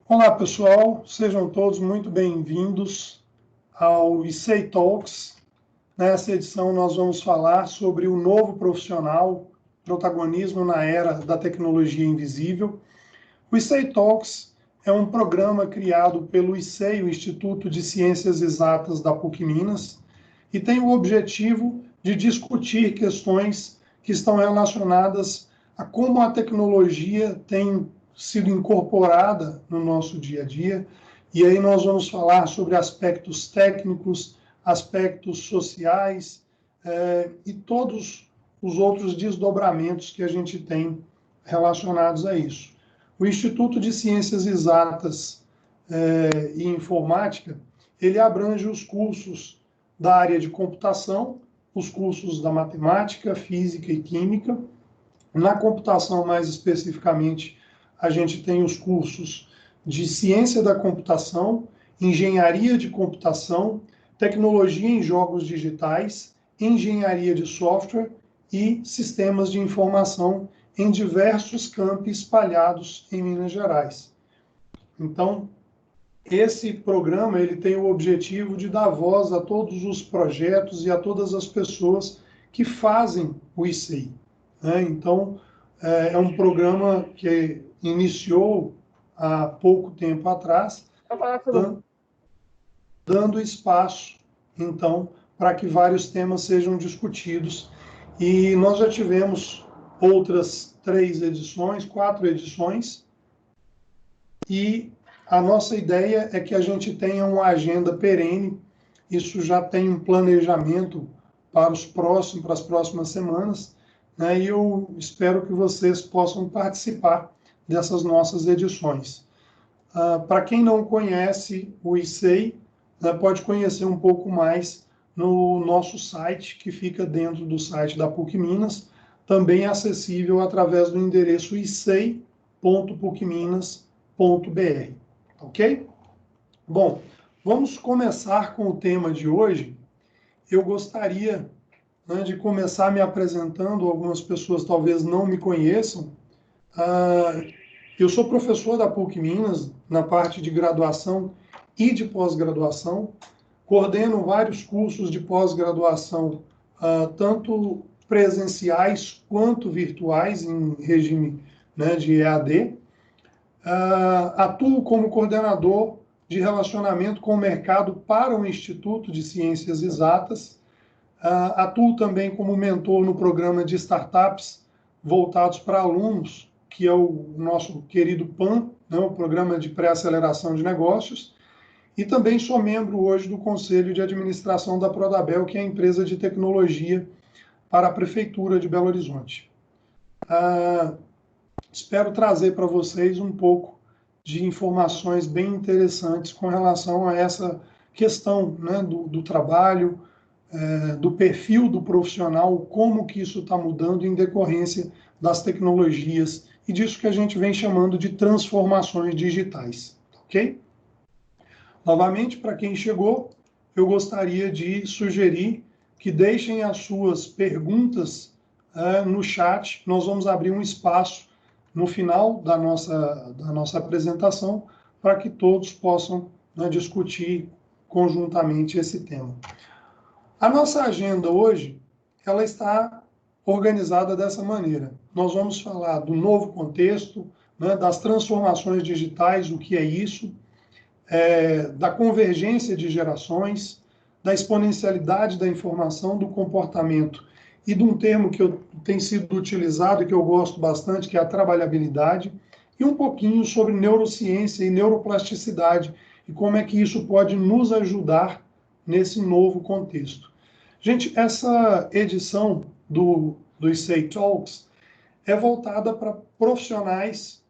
Olá, pessoal, sejam todos muito bem-vindos ao ICEI Talks. Nessa edição, nós vamos falar sobre o novo profissional, protagonismo na era da tecnologia invisível. O ICEI Talks é um programa criado pelo ICEI, o Instituto de Ciências Exatas da PUC-Minas, e tem o objetivo de discutir questões que estão relacionadas a como a tecnologia tem sido incorporada no nosso dia a dia, e aí nós vamos falar sobre aspectos técnicos, aspectos sociais e todos os outros desdobramentos que a gente tem relacionados a isso. O Instituto de Ciências Exatas e Informática, ele abrange os cursos da área de computação, os cursos da matemática, física e química. Na computação, mais especificamente, a gente tem os cursos de ciência da computação, engenharia de computação, tecnologia em jogos digitais, engenharia de software e sistemas de informação em diversos campos espalhados em Minas Gerais. Então, esse programa ele tem o objetivo de dar voz a todos os projetos e a todas as pessoas que fazem o ICEI. Então, é um programa que iniciou há pouco tempo atrás, dando espaço, então, para que vários temas sejam discutidos. E nós já tivemos outras 4 edições, e a nossa ideia é que a gente tenha uma agenda perene. Isso já tem um planejamento para as próximas semanas, né? E eu espero que vocês possam participar dessas nossas edições. Para quem não conhece o ICEI, né, pode conhecer um pouco mais no nosso site, que fica dentro do site da PUC Minas, também acessível através do endereço icei.pucminas.br. Ok? Bom, vamos começar com o tema de hoje. Eu gostaria de começar me apresentando. Algumas pessoas talvez não me conheçam. Eu sou professor da PUC Minas, na parte de graduação e de pós-graduação. Coordeno vários cursos de pós-graduação, tanto presenciais quanto virtuais, em regime de EAD. Atuo como coordenador de relacionamento com o mercado para o Instituto de Ciências Exatas. Atuo também como mentor no programa de startups voltados para alunos, que é o nosso querido PAN, o Programa de Pré-Aceleração de Negócios. E também sou membro hoje do Conselho de Administração da Prodabel, que é a empresa de tecnologia para a Prefeitura de Belo Horizonte. Espero trazer para vocês um pouco de informações bem interessantes com relação a essa questão do trabalho, do perfil do profissional, como que isso está mudando em decorrência das tecnologias e disso que a gente vem chamando de transformações digitais. Ok? Novamente, para quem chegou, eu gostaria de sugerir que deixem as suas perguntas no chat. Nós vamos abrir um espaço no final da nossa apresentação para que todos possam discutir conjuntamente esse tema. A nossa agenda hoje, ela está organizada dessa maneira. Nós vamos falar do novo contexto, das transformações digitais, o que é isso, da convergência de gerações, da exponencialidade da informação, do comportamento e de um termo que tem sido utilizado e que eu gosto bastante, que é a trabalhabilidade, e um pouquinho sobre neurociência e neuroplasticidade e como é que isso pode nos ajudar nesse novo contexto. Gente, essa edição do ICEI Talks é voltada para profissionais,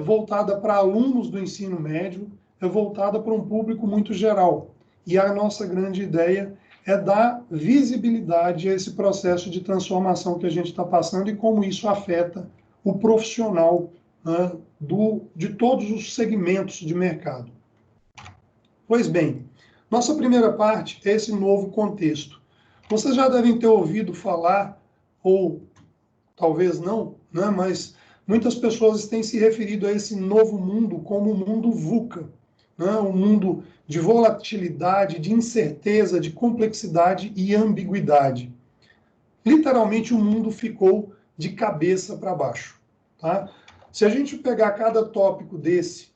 voltada para alunos do ensino médio, é voltada para um público muito geral. E a nossa grande ideia é dar visibilidade a esse processo de transformação que a gente está passando e como isso afeta o profissional de todos os segmentos de mercado. Pois bem, Nossa primeira parte é esse novo contexto. Vocês já devem ter ouvido falar, ou talvez não, né, mas muitas pessoas têm se referido a esse novo mundo como o mundo VUCA, né, um mundo de volatilidade, de incerteza, de complexidade e ambiguidade. Literalmente o mundo ficou de cabeça para baixo. Tá? Se a gente pegar cada tópico desse,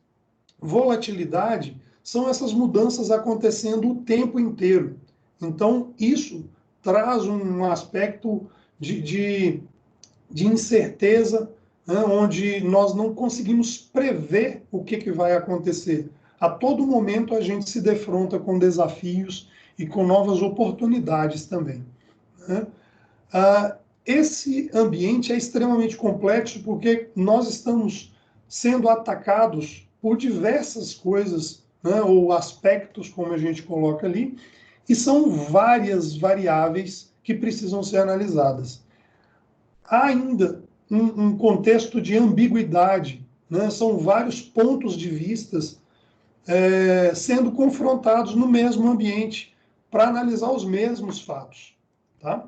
volatilidade são essas mudanças acontecendo o tempo inteiro. Então, isso traz um aspecto de incerteza, né, onde nós não conseguimos prever o que vai acontecer. A todo momento a gente se defronta com desafios e com novas oportunidades também. Né? Esse ambiente é extremamente complexo porque nós estamos sendo atacados por diversas coisas, né, ou aspectos, como a gente coloca ali, e são várias variáveis que precisam ser analisadas. Há ainda um contexto de ambiguidade, né, são vários pontos de vistas sendo confrontados no mesmo ambiente para analisar os mesmos fatos. Tá?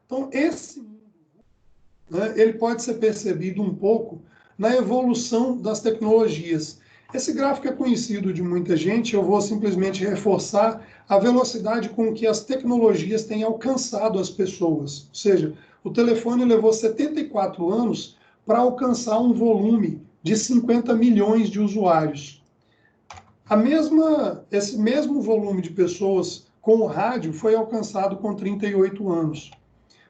Então, esse mundo, né, ele pode ser percebido um pouco na evolução das tecnologias. Esse gráfico é conhecido de muita gente, eu vou simplesmente reforçar a velocidade com que as tecnologias têm alcançado as pessoas. Ou seja, o telefone levou 74 anos para alcançar um volume de 50 milhões de usuários. Esse mesmo volume de pessoas com o rádio foi alcançado com 38 anos.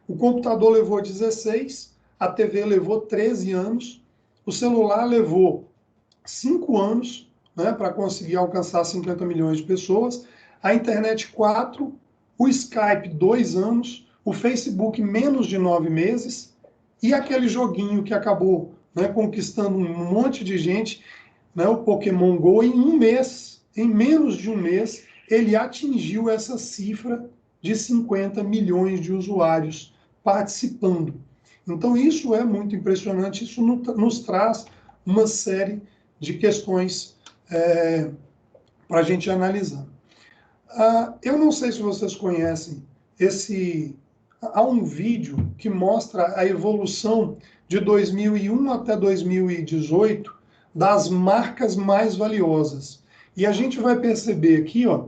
O computador levou 16, a TV levou 13 anos, o celular levou 5 anos, né, para conseguir alcançar 50 milhões de pessoas, a internet 4, o Skype 2 anos, o Facebook menos de 9 meses, e aquele joguinho que acabou, né, conquistando um monte de gente, né, o Pokémon Go, em um mês, em menos de um mês, ele atingiu essa cifra de 50 milhões de usuários participando. Então, isso é muito impressionante, isso nos traz uma série de questões para a gente analisar. Eu não sei se vocês conhecem há um vídeo que mostra a evolução de 2001 até 2018 das marcas mais valiosas. E a gente vai perceber aqui, ó,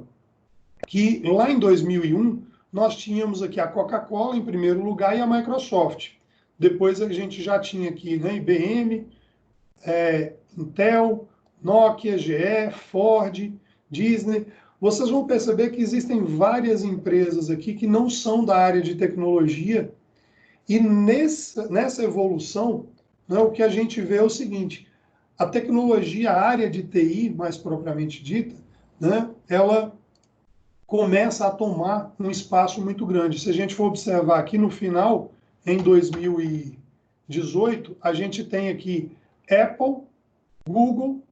que lá em 2001 nós tínhamos aqui a Coca-Cola em primeiro lugar e a Microsoft. Depois a gente já tinha aqui, né, IBM, Intel, Nokia, GE, Ford, Disney. Vocês vão perceber que existem várias empresas aqui que não são da área de tecnologia, e nessa evolução, né, o que a gente vê é o seguinte: a tecnologia, a área de TI, mais propriamente dita, né, ela começa a tomar um espaço muito grande. Se a gente for observar aqui no final, em 2018, a gente tem aqui Apple, Google,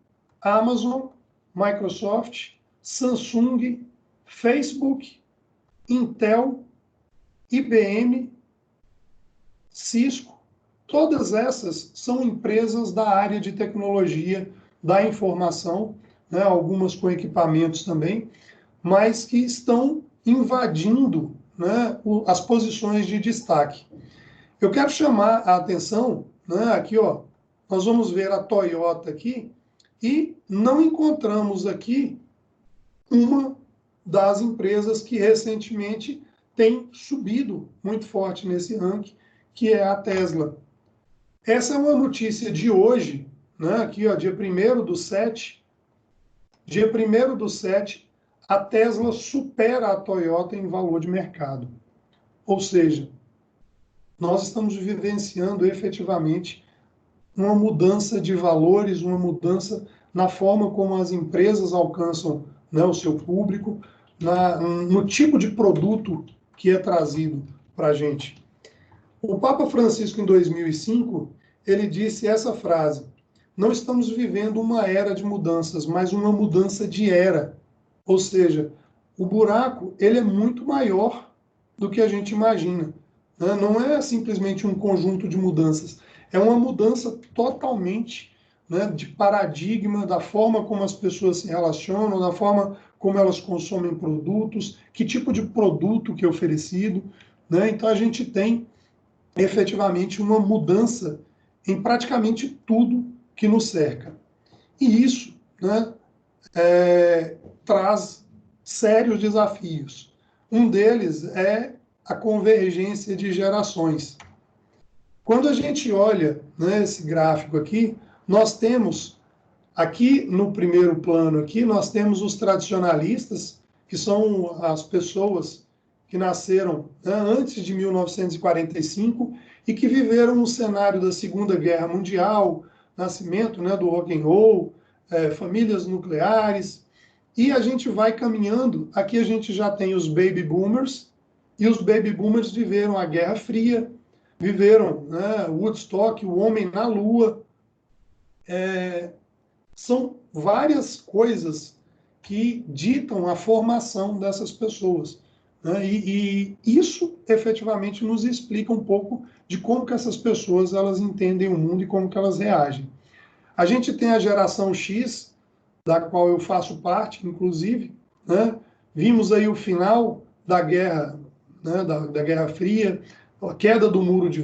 Amazon, Microsoft, Samsung, Facebook, Intel, IBM, Cisco. Todas essas são empresas da área de tecnologia da informação, né, algumas com equipamentos também, mas que estão invadindo, né, as posições de destaque. Eu quero chamar a atenção, né, aqui, ó, nós vamos ver a Toyota aqui, e não encontramos aqui uma das empresas que recentemente tem subido muito forte nesse ranking, que é a Tesla. Essa é uma notícia de hoje, né, aqui, ó, dia 1º/7, dia 1º/7, a Tesla supera a Toyota em valor de mercado. Ou seja, nós estamos vivenciando efetivamente uma mudança de valores, uma mudança na forma como as empresas alcançam, né, o seu público, no tipo de produto que é trazido para a gente. O Papa Francisco, em 2005, ele disse essa frase: não estamos vivendo uma era de mudanças, mas uma mudança de era. Ou seja, o buraco ele é muito maior do que a gente imagina. Né? Não é simplesmente um conjunto de mudanças, é uma mudança totalmente, né, de paradigma, da forma como as pessoas se relacionam, da forma como elas consomem produtos, que tipo de produto que é oferecido, né? Então, a gente tem efetivamente uma mudança em praticamente tudo que nos cerca. E isso, né, traz sérios desafios. Um deles é a convergência de gerações. Quando a gente olha, né, esse gráfico aqui, nós temos aqui no primeiro plano aqui, nós temos os tradicionalistas, que são as pessoas que nasceram, né, antes de 1945 e que viveram no cenário da Segunda Guerra Mundial, nascimento, né, do rock and roll, famílias nucleares, e a gente vai caminhando. Aqui a gente já tem os baby boomers, e os baby boomers viveram a Guerra Fria, viveram, né, Woodstock, o Homem na Lua. São várias coisas que ditam a formação dessas pessoas, né? E isso efetivamente nos explica um pouco de como que essas pessoas elas entendem o mundo e como que elas reagem. A gente tem a geração X, da qual eu faço parte, inclusive, né? Vimos aí o final da guerra, né, da Guerra Fria, a queda do Muro de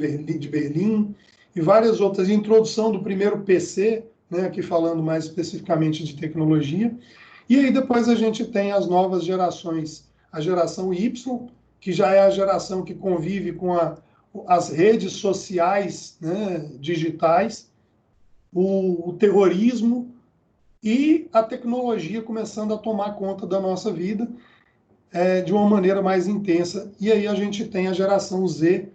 Berlim e várias outras, introdução do primeiro PC, né, aqui falando mais especificamente de tecnologia. E aí depois a gente tem as novas gerações, a geração Y, que já é a geração que convive com as redes sociais, né, digitais, o terrorismo e a tecnologia começando a tomar conta da nossa vida de uma maneira mais intensa. E aí a gente tem a geração Z,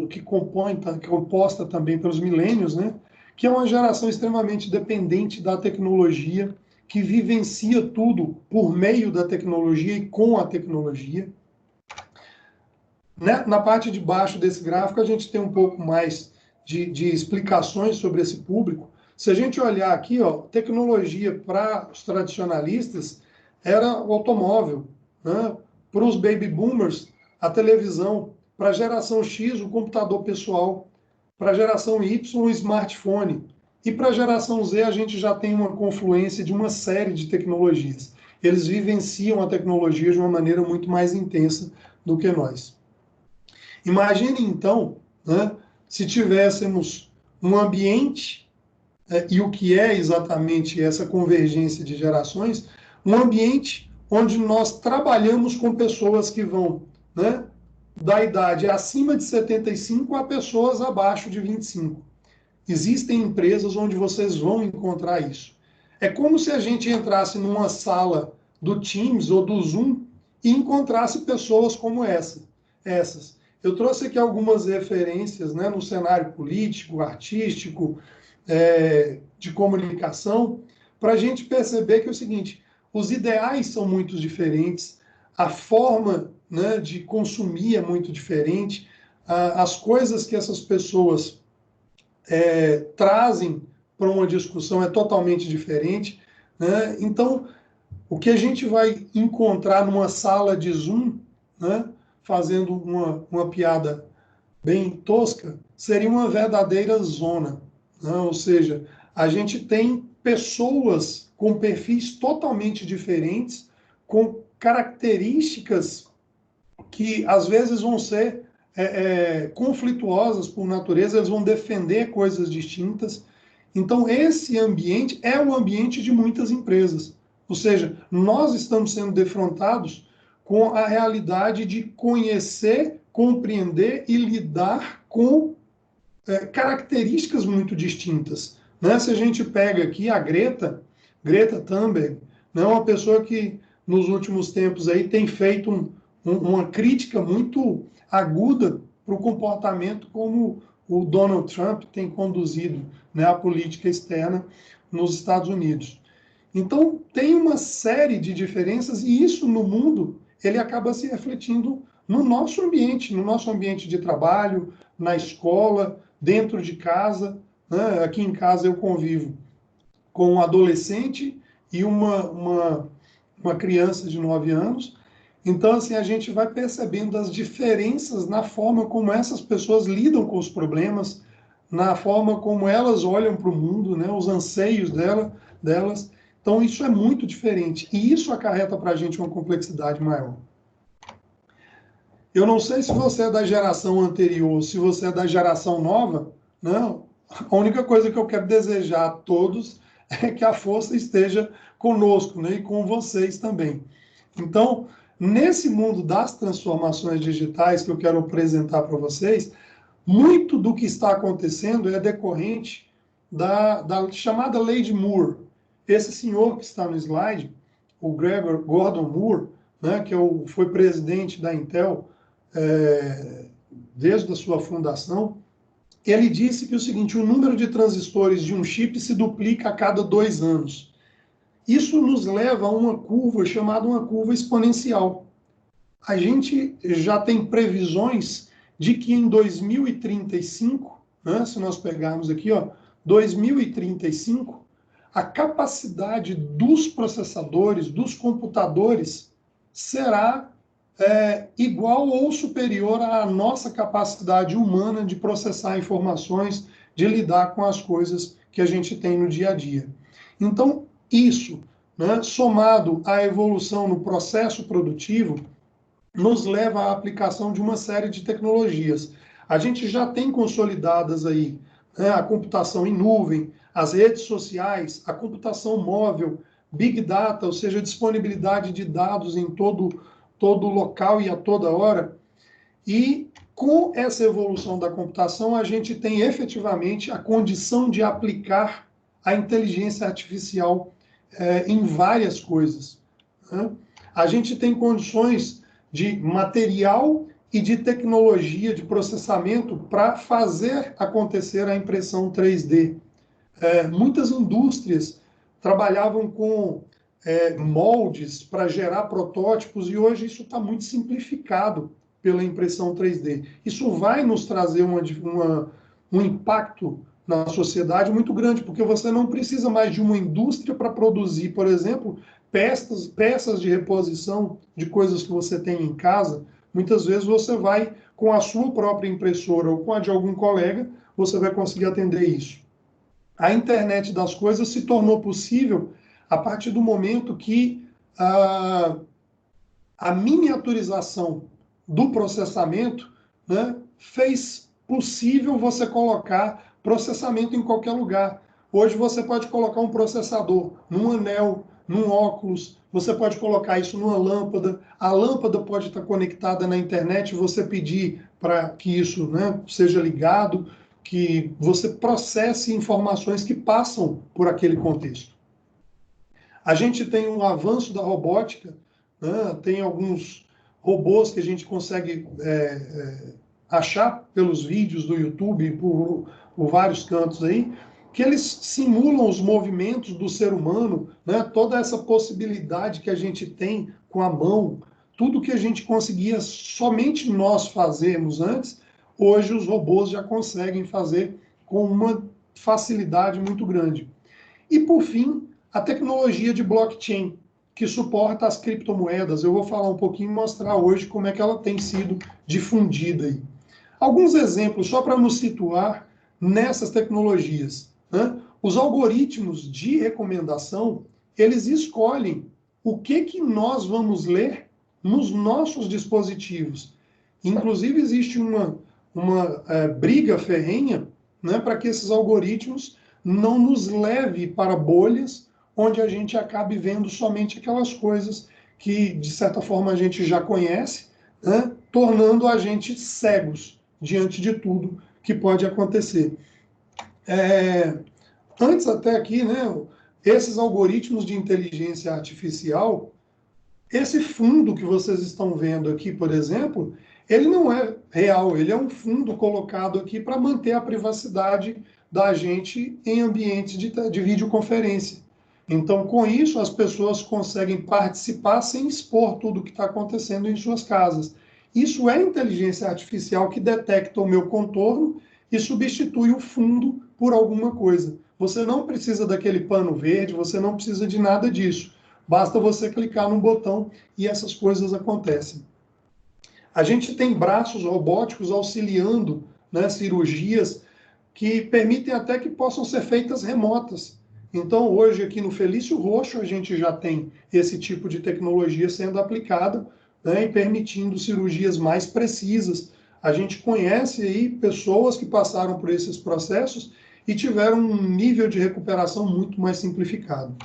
que é composta também pelos milênios, né? Que é uma geração extremamente dependente da tecnologia, que vivencia tudo por meio da tecnologia e com a tecnologia. Né? Na parte de baixo desse gráfico, a gente tem um pouco mais de explicações sobre esse público. Se a gente olhar aqui, ó, tecnologia para os tradicionalistas era o automóvel, né? Para os baby boomers, a televisão, para a geração X, o computador pessoal, para a geração Y, o smartphone. E para a geração Z, a gente já tem uma confluência de uma série de tecnologias. Eles vivenciam a tecnologia de uma maneira muito mais intensa do que nós. Imagine, então, né, se tivéssemos um ambiente, e o que é exatamente essa convergência de gerações, um ambiente onde nós trabalhamos com pessoas que vão, né, da idade acima de 75 a pessoas abaixo de 25. Existem empresas onde vocês vão encontrar isso. É como se a gente entrasse numa sala do Teams ou do Zoom e encontrasse pessoas como essas. Eu trouxe aqui algumas referências, né, no cenário político, artístico, de comunicação, para a gente perceber que é o seguinte: os ideais são muito diferentes, a forma, né, de consumir é muito diferente, as coisas que essas pessoas trazem para uma discussão é totalmente diferente, né? Então, o que a gente vai encontrar numa sala de Zoom, né, fazendo uma piada bem tosca, seria uma verdadeira zona, né? Ou seja, a gente tem pessoas com perfis totalmente diferentes, com características que às vezes vão ser conflituosas por natureza, eles vão defender coisas distintas. Então, esse ambiente é o ambiente de muitas empresas. Ou seja, nós estamos sendo defrontados com a realidade de conhecer, compreender e lidar com características muito distintas. Né? Se a gente pega aqui a Greta Thunberg, né, uma pessoa que nos últimos tempos aí tem feito uma crítica muito aguda para o comportamento como o Donald Trump tem conduzido, né, a política externa nos Estados Unidos. Então, tem uma série de diferenças e isso no mundo, ele acaba se refletindo no nosso ambiente de trabalho, na escola, dentro de casa, né? Aqui em casa eu convivo com um adolescente e uma criança de 9 anos. Então, assim, a gente vai percebendo as diferenças na forma como essas pessoas lidam com os problemas, na forma como elas olham para o mundo, né? Os anseios delas. Então, isso é muito diferente. E isso acarreta para a gente uma complexidade maior. Eu não sei se você é da geração anterior, se você é da geração nova, não. A única coisa que eu quero desejar a todos é que a força esteja conosco, né, e com vocês também. Então, nesse mundo das transformações digitais que eu quero apresentar para vocês, muito do que está acontecendo é decorrente da chamada Lei de Moore. Esse senhor que está no slide, o Gordon Moore, né, que foi presidente da Intel desde a sua fundação, ele disse que o seguinte: o número de transistores de um chip se duplica a cada 2 anos. Isso nos leva a uma curva chamada uma curva exponencial. A gente já tem previsões de que em 2035, né, se nós pegarmos aqui, 2035, a capacidade dos processadores, dos computadores, será igual ou superior à nossa capacidade humana de processar informações, de lidar com as coisas que a gente tem no dia a dia. Então, isso, né, somado à evolução no processo produtivo, nos leva à aplicação de uma série de tecnologias. A gente já tem consolidadas aí, né, a computação em nuvem, as redes sociais, a computação móvel, Big Data, ou seja, a disponibilidade de dados em todo local e a toda hora. E com essa evolução da computação, a gente tem efetivamente a condição de aplicar a inteligência artificial em várias coisas, né? A gente tem condições de material e de tecnologia de processamento para fazer acontecer a impressão 3D. Muitas indústrias trabalhavam com moldes para gerar protótipos e hoje isso está muito simplificado pela impressão 3D. Isso vai nos trazer um impacto na sociedade muito grande, porque você não precisa mais de uma indústria para produzir, por exemplo, peças de reposição de coisas que você tem em casa. Muitas vezes você vai com a sua própria impressora ou com a de algum colega, você vai conseguir atender isso. A internet das coisas se tornou possível a partir do momento que a miniaturização do processamento, né, fez possível você colocar processamento em qualquer lugar. Hoje você pode colocar um processador num anel, num óculos, você pode colocar isso numa lâmpada, a lâmpada pode estar conectada na internet, você pedir para que isso, né, seja ligado, que você processe informações que passam por aquele contexto. A gente tem um avanço da robótica, né? Tem alguns robôs que a gente consegue achar pelos vídeos do YouTube, por vários cantos aí, que eles simulam os movimentos do ser humano, né? Toda essa possibilidade que a gente tem com a mão, tudo que a gente conseguia somente nós fazermos antes, hoje os robôs já conseguem fazer com uma facilidade muito grande. E, por fim, a tecnologia de blockchain, que suporta as criptomoedas. Eu vou falar um pouquinho e mostrar hoje como é que ela tem sido difundida aí. Alguns exemplos, só para nos situar nessas tecnologias, né? Os algoritmos de recomendação, eles escolhem o que nós vamos ler nos nossos dispositivos. Inclusive, existe uma briga ferrenha, né, para que esses algoritmos não nos leve para bolhas onde a gente acabe vendo somente aquelas coisas que, de certa forma, a gente já conhece, né, tornando a gente cegos diante de tudo que pode acontecer. Antes até aqui, né, esses algoritmos de inteligência artificial, esse fundo que vocês estão vendo aqui, por exemplo, ele não é real, ele é um fundo colocado aqui para manter a privacidade da gente em ambientes de videoconferência. Então, com isso, as pessoas conseguem participar sem expor tudo o que está acontecendo em suas casas. Isso é inteligência artificial que detecta o meu contorno e substitui o fundo por alguma coisa. Você não precisa daquele pano verde, você não precisa de nada disso. Basta você clicar no botão e essas coisas acontecem. A gente tem braços robóticos auxiliando, né, cirurgias que permitem até que possam ser feitas remotas. Então, hoje, aqui no Felício Roxo, a gente já tem esse tipo de tecnologia sendo aplicada, né, e permitindo cirurgias mais precisas. A gente conhece aí pessoas que passaram por esses processos e tiveram um nível de recuperação muito mais simplificado.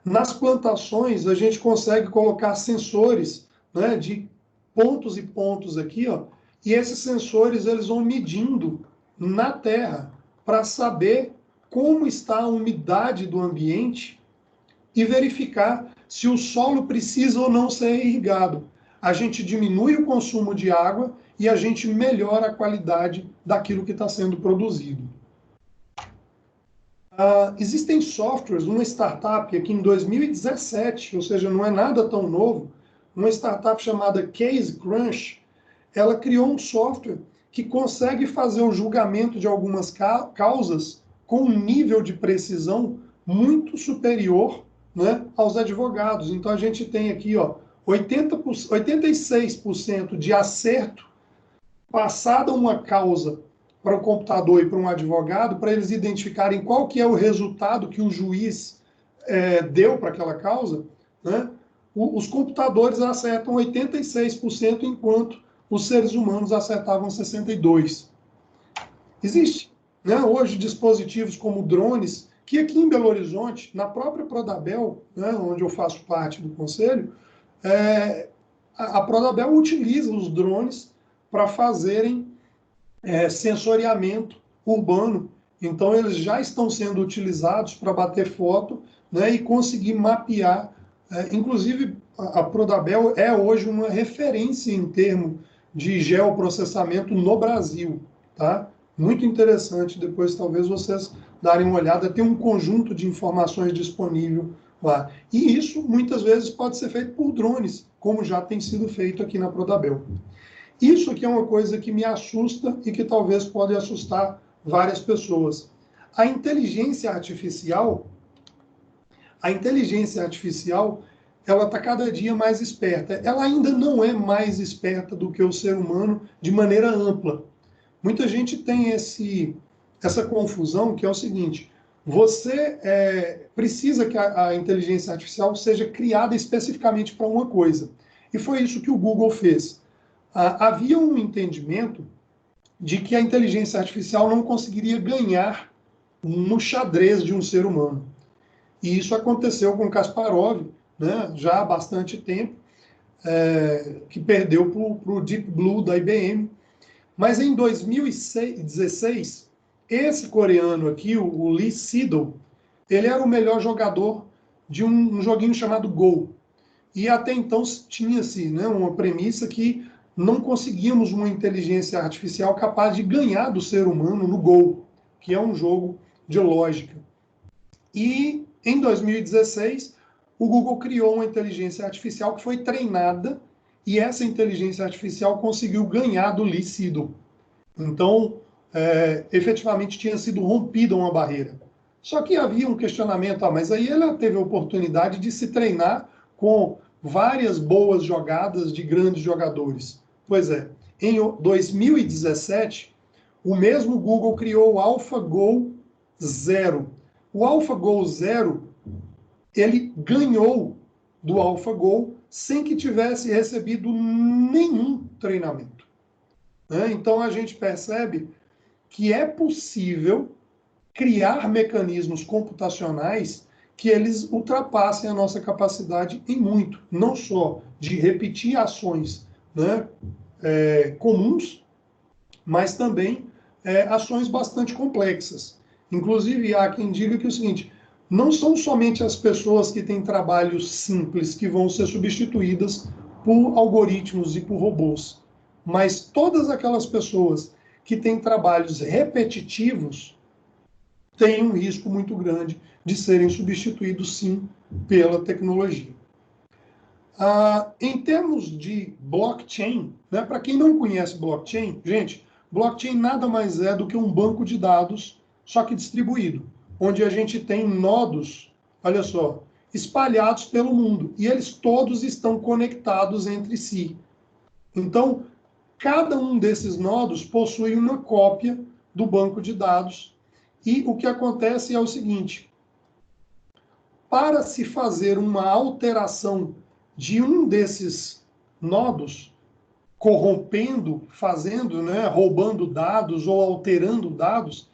Nas plantações, a gente consegue colocar sensores, né, de pontos e pontos aqui, ó, e esses sensores eles vão medindo na terra para saber como está a umidade do ambiente e verificar se o solo precisa ou não ser irrigado. A gente diminui o consumo de água e a gente melhora a qualidade daquilo que está sendo produzido. Existem softwares, uma startup aqui em 2017, ou seja, não é nada tão novo, uma startup chamada Case Crunch, ela criou um software que consegue fazer o julgamento de algumas causas com um nível de precisão muito superior, né, aos advogados. Então a gente tem aqui, ó, 86% de acerto passada uma causa para o computador e para um advogado, para eles identificarem qual que é o resultado que o juiz deu para aquela causa, né? Os computadores acertam 86%, enquanto os seres humanos acertavam 62%. Existe, né, hoje dispositivos como drones, que aqui em Belo Horizonte, na própria Prodabel, né, onde eu faço parte do conselho, a Prodabel utiliza os drones para fazerem sensoriamento urbano. Então, eles já estão sendo utilizados para bater foto, né, e conseguir mapear. Inclusive, a Prodabel é hoje uma referência em termos de geoprocessamento no Brasil. Tá? Muito interessante, depois talvez vocês darem uma olhada, tem um conjunto de informações disponível lá. E isso, muitas vezes, pode ser feito por drones, como já tem sido feito aqui na Prodabel. Isso aqui é uma coisa que me assusta e que talvez pode assustar várias pessoas. A inteligência artificial, ela está cada dia mais esperta. Ela ainda não é mais esperta do que o ser humano de maneira ampla. Muita gente tem essa confusão, que é o seguinte: você precisa que a inteligência artificial seja criada especificamente para uma coisa. E foi isso que o Google fez. Havia um entendimento de que a inteligência artificial não conseguiria ganhar no xadrez de um ser humano. E isso aconteceu com Kasparov, né, já há bastante tempo, que perdeu para o Deep Blue da IBM. Mas em 2016, esse coreano aqui, o Lee Sedol, ele era o melhor jogador de um joguinho chamado Go. E até então tinha-se, né, uma premissa que não conseguíamos uma inteligência artificial capaz de ganhar do ser humano no Go, que é um jogo de lógica. E em 2016, o Google criou uma inteligência artificial que foi treinada, e essa inteligência artificial conseguiu ganhar do Lee Sedol. Então, efetivamente tinha sido rompida uma barreira. Só que havia um questionamento, mas aí ela teve a oportunidade de se treinar com várias boas jogadas de grandes jogadores. Pois é, em 2017, o mesmo Google criou o AlphaGo Zero. O AlphaGo Zero, ele ganhou do AlphaGo sem que tivesse recebido nenhum treinamento. Então a gente percebe que é possível criar mecanismos computacionais que eles ultrapassem a nossa capacidade em muito, não só de repetir ações, né, comuns, mas também ações bastante complexas. Inclusive, há quem diga que é o seguinte: não são somente as pessoas que têm trabalhos simples que vão ser substituídas por algoritmos e por robôs, mas todas aquelas pessoas que têm trabalhos repetitivos têm um risco muito grande de serem substituídos, sim, pela tecnologia. Em termos de blockchain, né, para quem não conhece blockchain, gente, blockchain nada mais é do que um banco de dados, só que distribuído, onde a gente tem nodos, olha só, espalhados pelo mundo, e eles todos estão conectados entre si. Então, cada um desses nodos possui uma cópia do banco de dados, E o que acontece é o seguinte: para se fazer uma alteração de um desses nodos, corrompendo, fazendo, né, roubando dados ou alterando dados,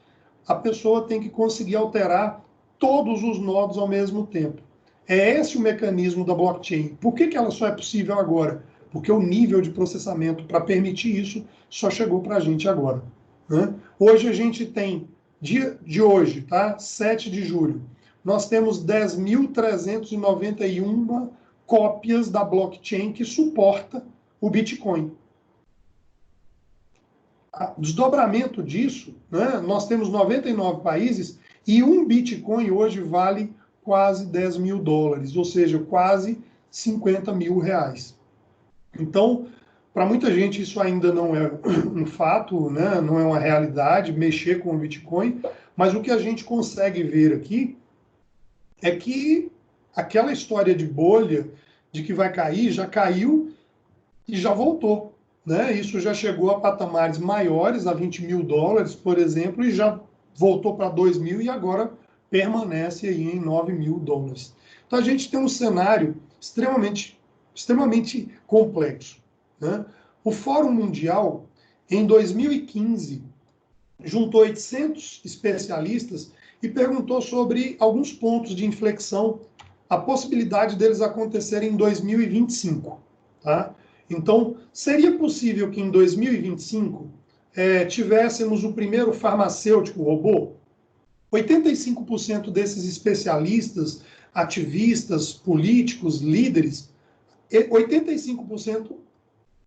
a pessoa tem que conseguir alterar todos os nodos ao mesmo tempo. É esse o mecanismo da blockchain. Por que ela só é possível agora? Porque o nível de processamento para permitir isso só chegou para a gente agora, né? Hoje a gente tem, dia de hoje, tá? 7 de julho, nós temos 10.391 cópias da blockchain que suporta o Bitcoin. O desdobramento disso, né, nós temos 99 países e um Bitcoin hoje vale quase 10 mil dólares, ou seja, quase 50 mil reais. Então, para muita gente isso ainda não é um fato, né, não é uma realidade, mexer com o Bitcoin, mas o que a gente consegue ver aqui é que aquela história de bolha, de que vai cair, já caiu e já voltou, né? Isso já chegou a patamares maiores, a 20 mil dólares, por exemplo, e já voltou para 2 mil e agora permanece aí em 9 mil dólares. Então a gente tem um cenário extremamente complexo, né? O Fórum Mundial, em 2015, juntou 800 especialistas e perguntou sobre alguns pontos de inflexão, a possibilidade deles acontecerem em 2025, tá? Então, seria possível que em 2025 tivéssemos o primeiro farmacêutico robô? 85% desses especialistas, ativistas, políticos, líderes, 85%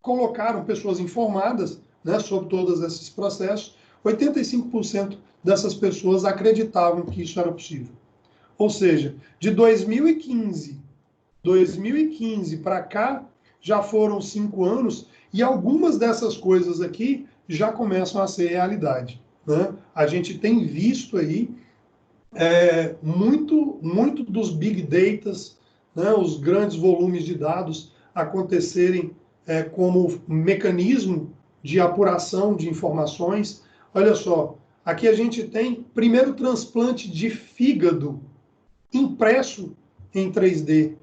colocaram pessoas informadas, né, sobre todos esses processos. 85% dessas pessoas acreditavam que isso era possível. Ou seja, de 2015 para cá, já foram 5 anos e algumas dessas coisas aqui já começam a ser realidade, né? A gente tem visto aí muito dos big datas, né, os grandes volumes de dados acontecerem como mecanismo de apuração de informações. Olha só, aqui a gente tem primeiro transplante de fígado impresso em 3D.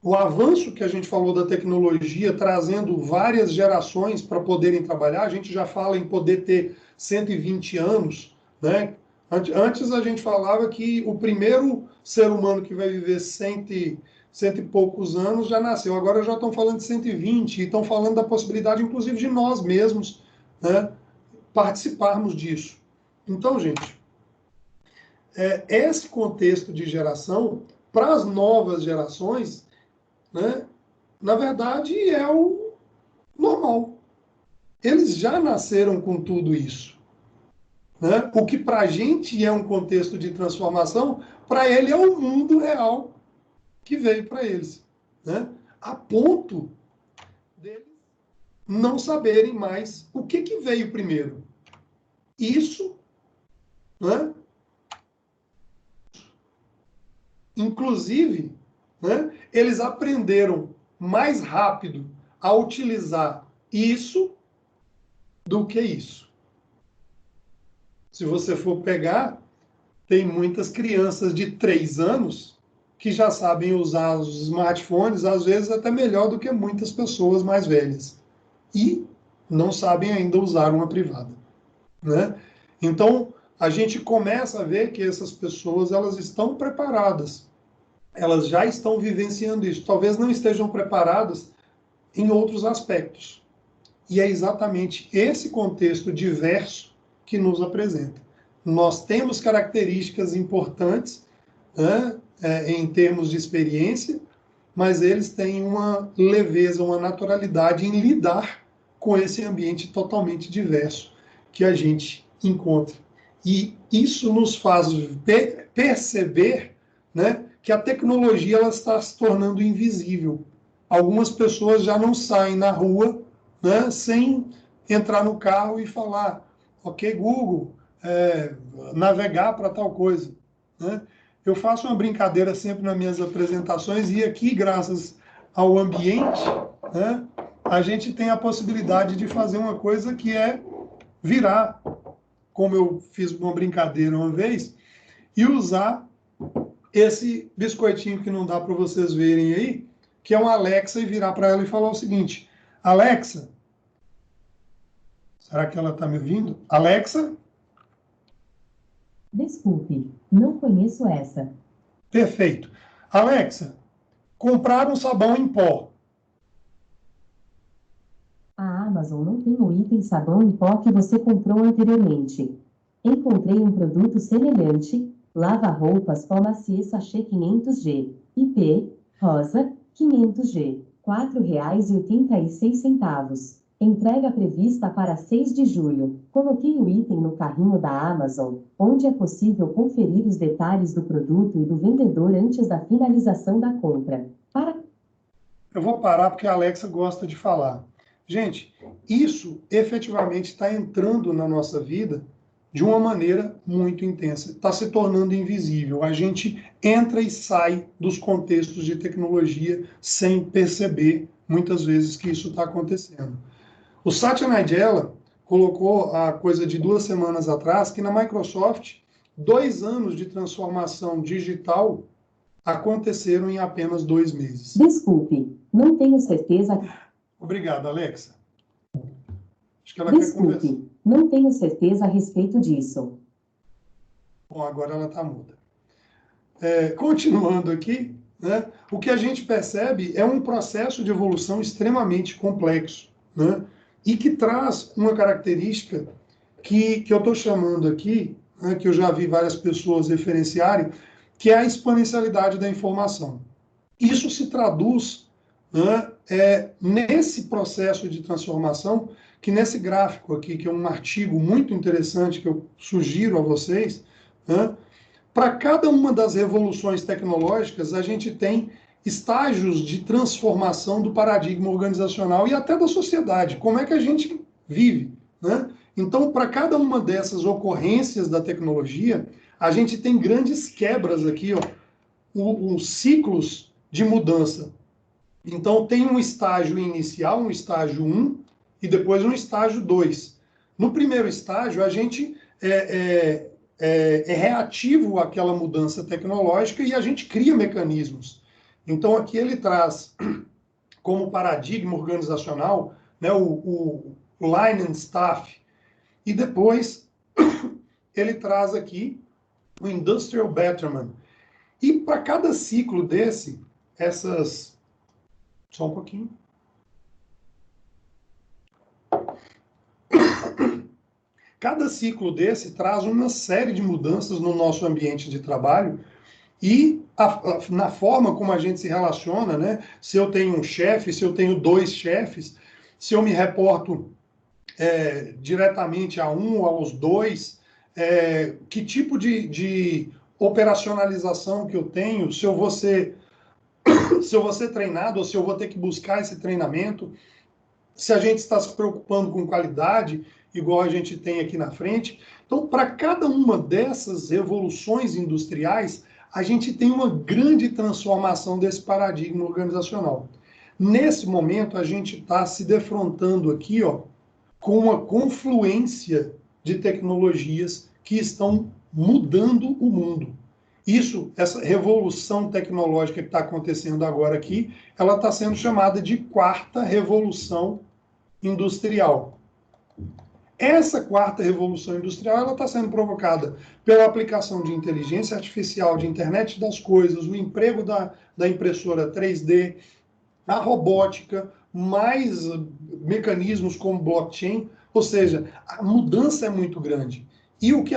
O avanço que a gente falou da tecnologia, trazendo várias gerações para poderem trabalhar, a gente já fala em poder ter 120 anos, né? Antes a gente falava que o primeiro ser humano que vai viver cento e poucos anos já nasceu. Agora já estão falando de 120 e estão falando da possibilidade, inclusive, de nós mesmos, né, participarmos disso. Então, gente, esse contexto de geração, para as novas gerações, né, na verdade, é o normal. Eles já nasceram com tudo isso, né? O que para a gente é um contexto de transformação, para ele é o mundo real que veio para eles, né? A ponto deles não saberem mais o que veio primeiro. Isso, né? Inclusive, né, eles aprenderam mais rápido a utilizar isso do que isso. Se você for pegar, tem muitas crianças de 3 anos que já sabem usar os smartphones, às vezes até melhor do que muitas pessoas mais velhas. E não sabem ainda usar uma privada, né? Então, a gente começa a ver que essas pessoas, elas estão preparadas. Elas já estão vivenciando isso. Talvez não estejam preparadas em outros aspectos. E é exatamente esse contexto diverso que nos apresenta. Nós temos características importantes, né, em termos de experiência, mas eles têm uma leveza, uma naturalidade em lidar com esse ambiente totalmente diverso que a gente encontra. E isso nos faz perceber, né, que a tecnologia ela está se tornando invisível. Algumas pessoas já não saem na rua, né, sem entrar no carro e falar, ok, Google, navegar para tal coisa, né? Eu faço uma brincadeira sempre nas minhas apresentações e aqui, graças ao ambiente, né, a gente tem a possibilidade de fazer uma coisa que é virar como eu fiz uma brincadeira uma vez, e usar esse biscoitinho que não dá para vocês verem aí, que é um Alexa, e virar para ela e falar o seguinte: Alexa, será que ela está me ouvindo? Alexa? Desculpe, não conheço essa. Perfeito. Alexa, comprar um sabão em pó. A Amazon não tem o item sabão em pó que você comprou anteriormente. Encontrei um produto semelhante, lava-roupas pó macie sachê 500G, IP, rosa, 500G, R$ 4,86. Entrega prevista para 6 de julho. Coloquei o item no carrinho da Amazon, onde é possível conferir os detalhes do produto e do vendedor antes da finalização da compra. Eu vou parar porque a Alexa gosta de falar. Gente, isso efetivamente está entrando na nossa vida de uma maneira muito intensa. Está se tornando invisível. A gente entra e sai dos contextos de tecnologia sem perceber, muitas vezes, que isso está acontecendo. O Satya Nadella colocou a coisa de 2 semanas atrás que na Microsoft, 2 anos de transformação digital aconteceram em apenas 2 meses. Desculpe, não tenho certeza. Obrigado, Alexa. Acho que ela quer conversar. Desculpe, não tenho certeza a respeito disso. Bom, agora ela está muda. Continuando aqui, né, o que a gente percebe é um processo de evolução extremamente complexo, né, e que traz uma característica que eu estou chamando aqui, né, que eu já vi várias pessoas referenciarem, que é a exponencialidade da informação. Isso se traduz, né, nesse processo de transformação, que nesse gráfico aqui, que é um artigo muito interessante que eu sugiro a vocês, né, para cada uma das revoluções tecnológicas, a gente tem estágios de transformação do paradigma organizacional e até da sociedade, como é que a gente vive, né? Então, para cada uma dessas ocorrências da tecnologia, a gente tem grandes quebras aqui, ó, os ciclos de mudança. Então, tem um estágio inicial, um estágio 1, e depois um estágio 2. No primeiro estágio, a gente é reativo àquela mudança tecnológica e a gente cria mecanismos. Então, aqui ele traz como paradigma organizacional, né, o Line and Staff, e depois ele traz aqui o Industrial Betterment. E para cada ciclo desse, essas... Só um pouquinho. Cada ciclo desse traz uma série de mudanças no nosso ambiente de trabalho e na forma como a gente se relaciona, né? Se eu tenho um chefe, se eu tenho 2 chefes, se eu me reporto diretamente a um ou aos 2, que tipo de operacionalização que eu tenho, se eu vou ser treinado ou se eu vou ter que buscar esse treinamento, se a gente está se preocupando com qualidade, igual a gente tem aqui na frente. Então, para cada uma dessas revoluções industriais, a gente tem uma grande transformação desse paradigma organizacional. Nesse momento, a gente está se defrontando aqui, ó, com uma confluência de tecnologias que estão mudando o mundo. Isso, essa revolução tecnológica que está acontecendo agora aqui, ela está sendo chamada de 4ª revolução industrial. Essa 4ª revolução industrial ela está sendo provocada pela aplicação de inteligência artificial, de internet das coisas, o emprego da impressora 3D, a robótica, mais mecanismos como blockchain, ou seja, a mudança é muito grande. E o que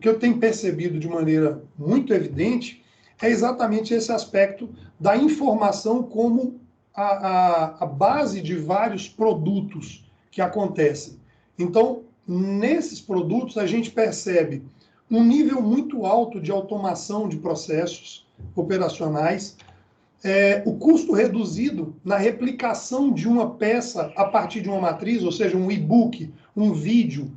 eu tenho percebido de maneira muito evidente é exatamente esse aspecto da informação como a base de vários produtos que acontecem. Então, nesses produtos, a gente percebe um nível muito alto de automação de processos operacionais, o custo reduzido na replicação de uma peça a partir de uma matriz, ou seja, um e-book, um vídeo,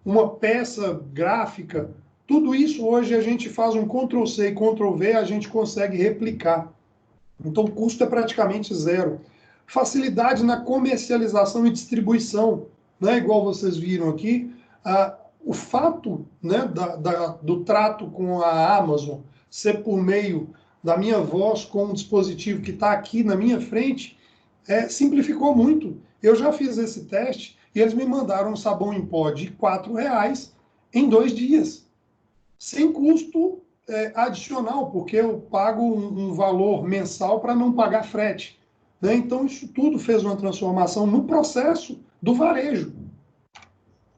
uma peça gráfica, tudo isso hoje a gente faz um Ctrl+C e Ctrl+V, a gente consegue replicar. Então o custo é praticamente zero. Facilidade na comercialização e distribuição, né? Igual vocês viram aqui, o fato, né, do trato com a Amazon ser por meio da minha voz com um dispositivo que está aqui na minha frente, simplificou muito. Eu já fiz esse teste e eles me mandaram um sabão em pó de R$ 4 em 2 dias, sem custo adicional, porque eu pago um valor mensal para não pagar frete. Né? Então, isso tudo fez uma transformação no processo do varejo.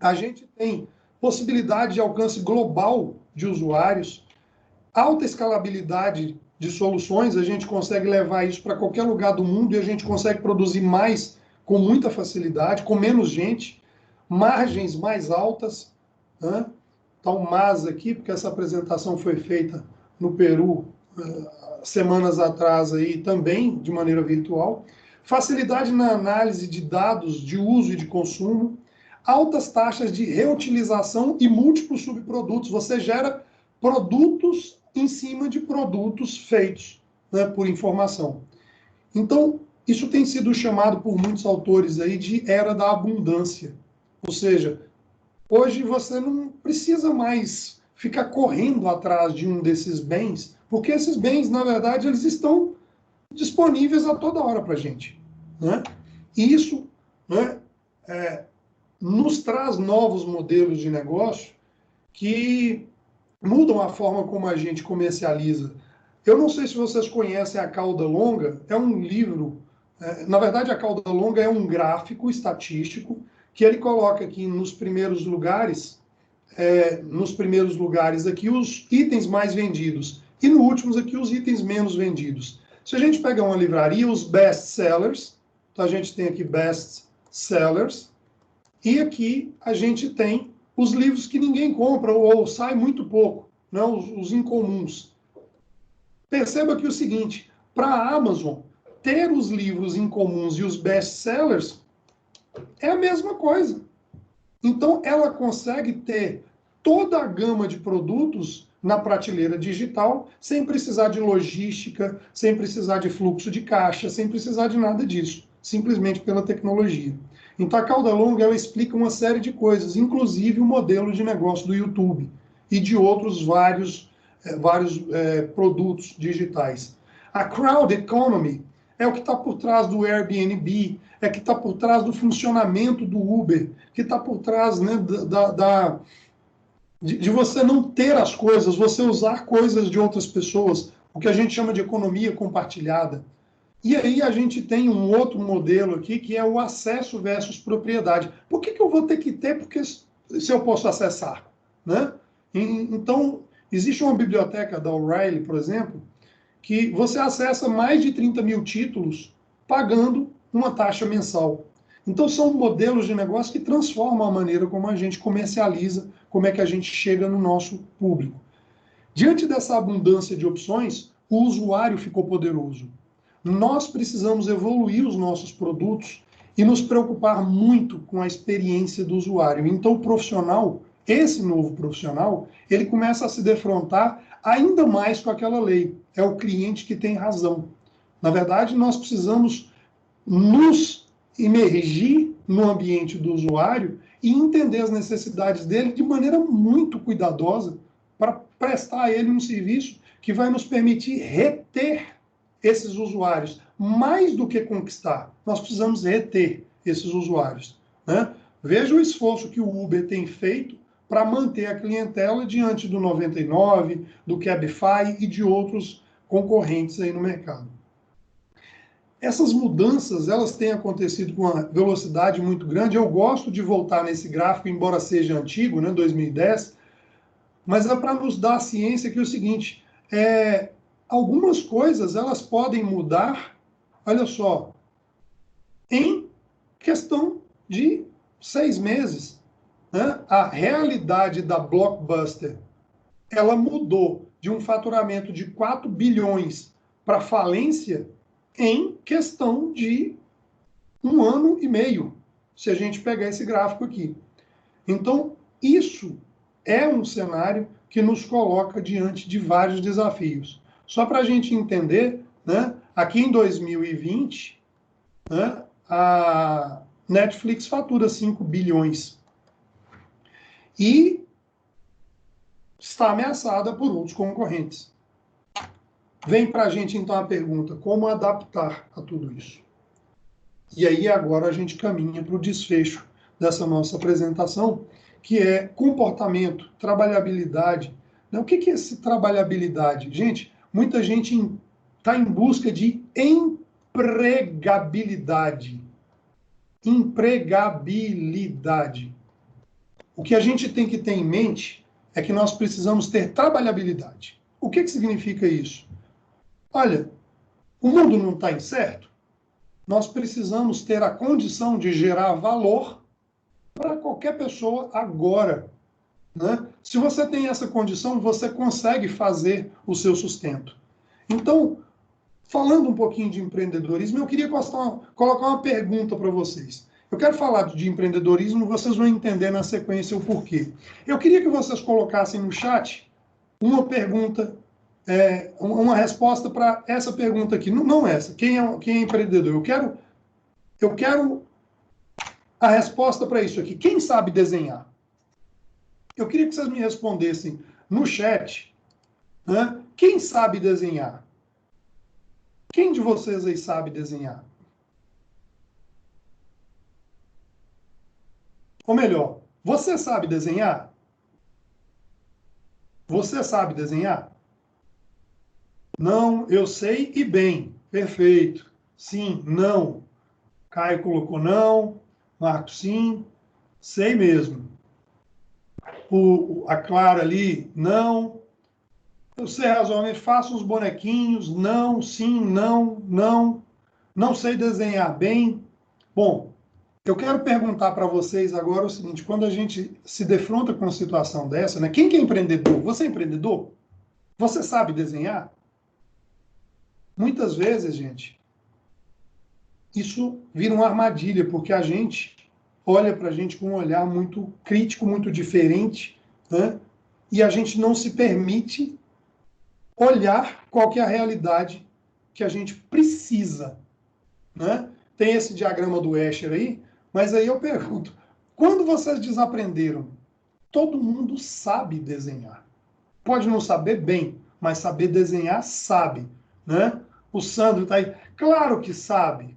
A gente tem possibilidade de alcance global de usuários, alta escalabilidade de soluções, a gente consegue levar isso para qualquer lugar do mundo e a gente consegue produzir mais com muita facilidade, com menos gente, margens mais altas. Né? Está o MAS aqui, porque essa apresentação foi feita no Peru semanas atrás aí também, de maneira virtual. Facilidade na análise de dados de uso e de consumo, altas taxas de reutilização e múltiplos subprodutos. Você gera produtos em cima de produtos feitos, né, por informação. Então, isso tem sido chamado por muitos autores aí de era da abundância. Ou seja, hoje você não precisa mais ficar correndo atrás de um desses bens, porque esses bens, na verdade, eles estão disponíveis a toda hora para a gente. Né? E isso, né, nos traz novos modelos de negócio que mudam a forma como a gente comercializa. Eu não sei se vocês conhecem A Cauda Longa, é um livro, na verdade a Cauda Longa é um gráfico estatístico que ele coloca aqui nos primeiros lugares aqui os itens mais vendidos e no últimos aqui os itens menos vendidos. Se a gente pegar uma livraria, os best sellers, então a gente tem aqui best sellers, e aqui a gente tem os livros que ninguém compra ou sai muito pouco, né? Os incomuns. Perceba que o seguinte, para a Amazon, ter os livros incomuns e os best-sellers é a mesma coisa. Então, ela consegue ter toda a gama de produtos na prateleira digital, sem precisar de logística, sem precisar de fluxo de caixa, sem precisar de nada disso, simplesmente pela tecnologia. Então, a Cauda Longa, ela explica uma série de coisas, inclusive o modelo de negócio do YouTube e de outros vários produtos digitais. A crowd economy é o que está por trás do Airbnb, é que está por trás do funcionamento do Uber, que está por trás, né, de você não ter as coisas, você usar coisas de outras pessoas, o que a gente chama de economia compartilhada. E aí a gente tem um outro modelo aqui, que é o acesso versus propriedade. Por que eu vou ter que ter porque se eu posso acessar? Né? Então, existe uma biblioteca da O'Reilly, por exemplo, que você acessa mais de 30 mil títulos pagando uma taxa mensal. Então, são modelos de negócio que transformam a maneira como a gente comercializa, como é que a gente chega no nosso público. Diante dessa abundância de opções, o usuário ficou poderoso. Nós precisamos evoluir os nossos produtos e nos preocupar muito com a experiência do usuário. Então, o profissional, esse novo profissional, ele começa a se defrontar ainda mais com aquela lei. É o cliente que tem razão. Na verdade, nós precisamos nos imergir no ambiente do usuário e entender as necessidades dele de maneira muito cuidadosa para prestar a ele um serviço que vai nos permitir reter esses usuários, mais do que conquistar. Nós precisamos reter esses usuários. Né? Veja o esforço que o Uber tem feito para manter a clientela diante do 99, do Cabify e de outros concorrentes aí no mercado. Essas mudanças, elas têm acontecido com uma velocidade muito grande. Eu gosto de voltar nesse gráfico, embora seja antigo, né, 2010, mas é para nos dar a ciência que é o seguinte, algumas coisas elas podem mudar, olha só, em questão de 6 meses. Né? A realidade da Blockbuster, ela mudou de um faturamento de 4 bilhões para falência em questão de 1 ano e meio, se a gente pegar esse gráfico aqui. Então, isso é um cenário que nos coloca diante de vários desafios. Só para a gente entender, né, aqui em 2020, né, a Netflix fatura 5 bilhões. e está ameaçada por outros concorrentes. Vem para a gente, então, a pergunta: como adaptar a tudo isso? E aí, agora, a gente caminha para o desfecho dessa nossa apresentação, que é comportamento, trabalhabilidade. O que é esse trabalhabilidade? Gente, muita gente está em busca de empregabilidade. Empregabilidade. O que a gente tem que ter em mente é que nós precisamos ter trabalhabilidade. O que significa isso? Olha, o mundo não está incerto? Nós precisamos ter a condição de gerar valor para qualquer pessoa agora. Né? Se você tem essa condição, você consegue fazer o seu sustento. Então, falando um pouquinho de empreendedorismo, eu queria colocar uma pergunta para vocês. Eu quero falar de empreendedorismo, vocês vão entender na sequência o porquê. Eu queria que vocês colocassem no chat uma pergunta, uma resposta para essa pergunta aqui. Não essa, quem é empreendedor? Eu quero a resposta para isso aqui. Quem sabe desenhar? Eu queria que vocês me respondessem no chat, né? Quem sabe desenhar? Quem de vocês aí sabe desenhar? Ou melhor, você sabe desenhar? Você sabe desenhar? Não, eu sei e bem. Perfeito. Sim, não. Caio colocou não. Marcos, sim. Sei mesmo. A Clara ali, não. Eu sei razoavelmente, faço uns bonequinhos. Não, sim, não, não. Não sei desenhar bem. Bom, eu quero perguntar para vocês agora o seguinte: quando a gente se defronta com uma situação dessa, né? Quem que é empreendedor? Você é empreendedor? Você sabe desenhar? Muitas vezes, gente, isso vira uma armadilha, porque a gente olha para a gente com um olhar muito crítico, muito diferente, né? E a gente não se permite olhar qual que é a realidade que a gente precisa, né? Tem esse diagrama do Escher aí, mas aí eu pergunto, quando vocês desaprenderam? Todo mundo sabe desenhar. Pode não saber bem, mas saber desenhar sabe, né? O Sandro está aí. Claro que sabe,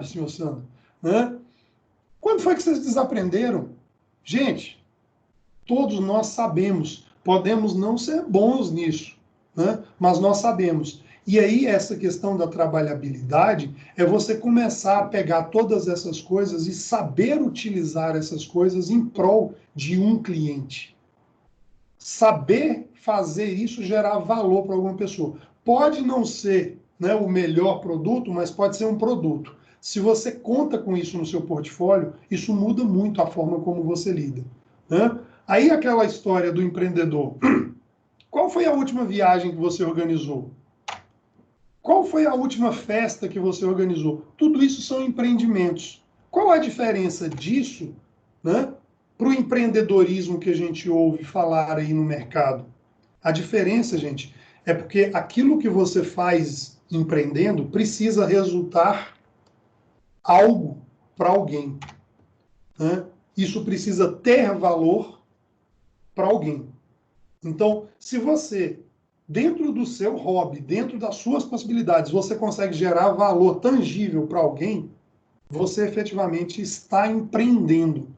senhor Sandro. Né? Quando foi que vocês desaprenderam? Gente, todos nós sabemos. Podemos não ser bons nisso, né? Mas nós sabemos. E aí, essa questão da trabalhabilidade é você começar a pegar todas essas coisas e saber utilizar essas coisas em prol de um cliente. Saber fazer isso gerar valor para alguma pessoa. Pode não ser, né, o melhor produto, mas pode ser um produto. Se você conta com isso no seu portfólio, isso muda muito a forma como você lida. Né? Aí aquela história do empreendedor. Qual foi a última viagem que você organizou? Qual foi a última festa que você organizou? Tudo isso são empreendimentos. Qual a diferença disso, né, para o empreendedorismo que a gente ouve falar aí no mercado? A diferença, gente, é porque aquilo que você faz empreendendo precisa resultar algo para alguém. Né? Isso precisa ter valor para alguém. Então, se você, dentro do seu hobby, dentro das suas possibilidades, você consegue gerar valor tangível para alguém, você efetivamente está empreendendo.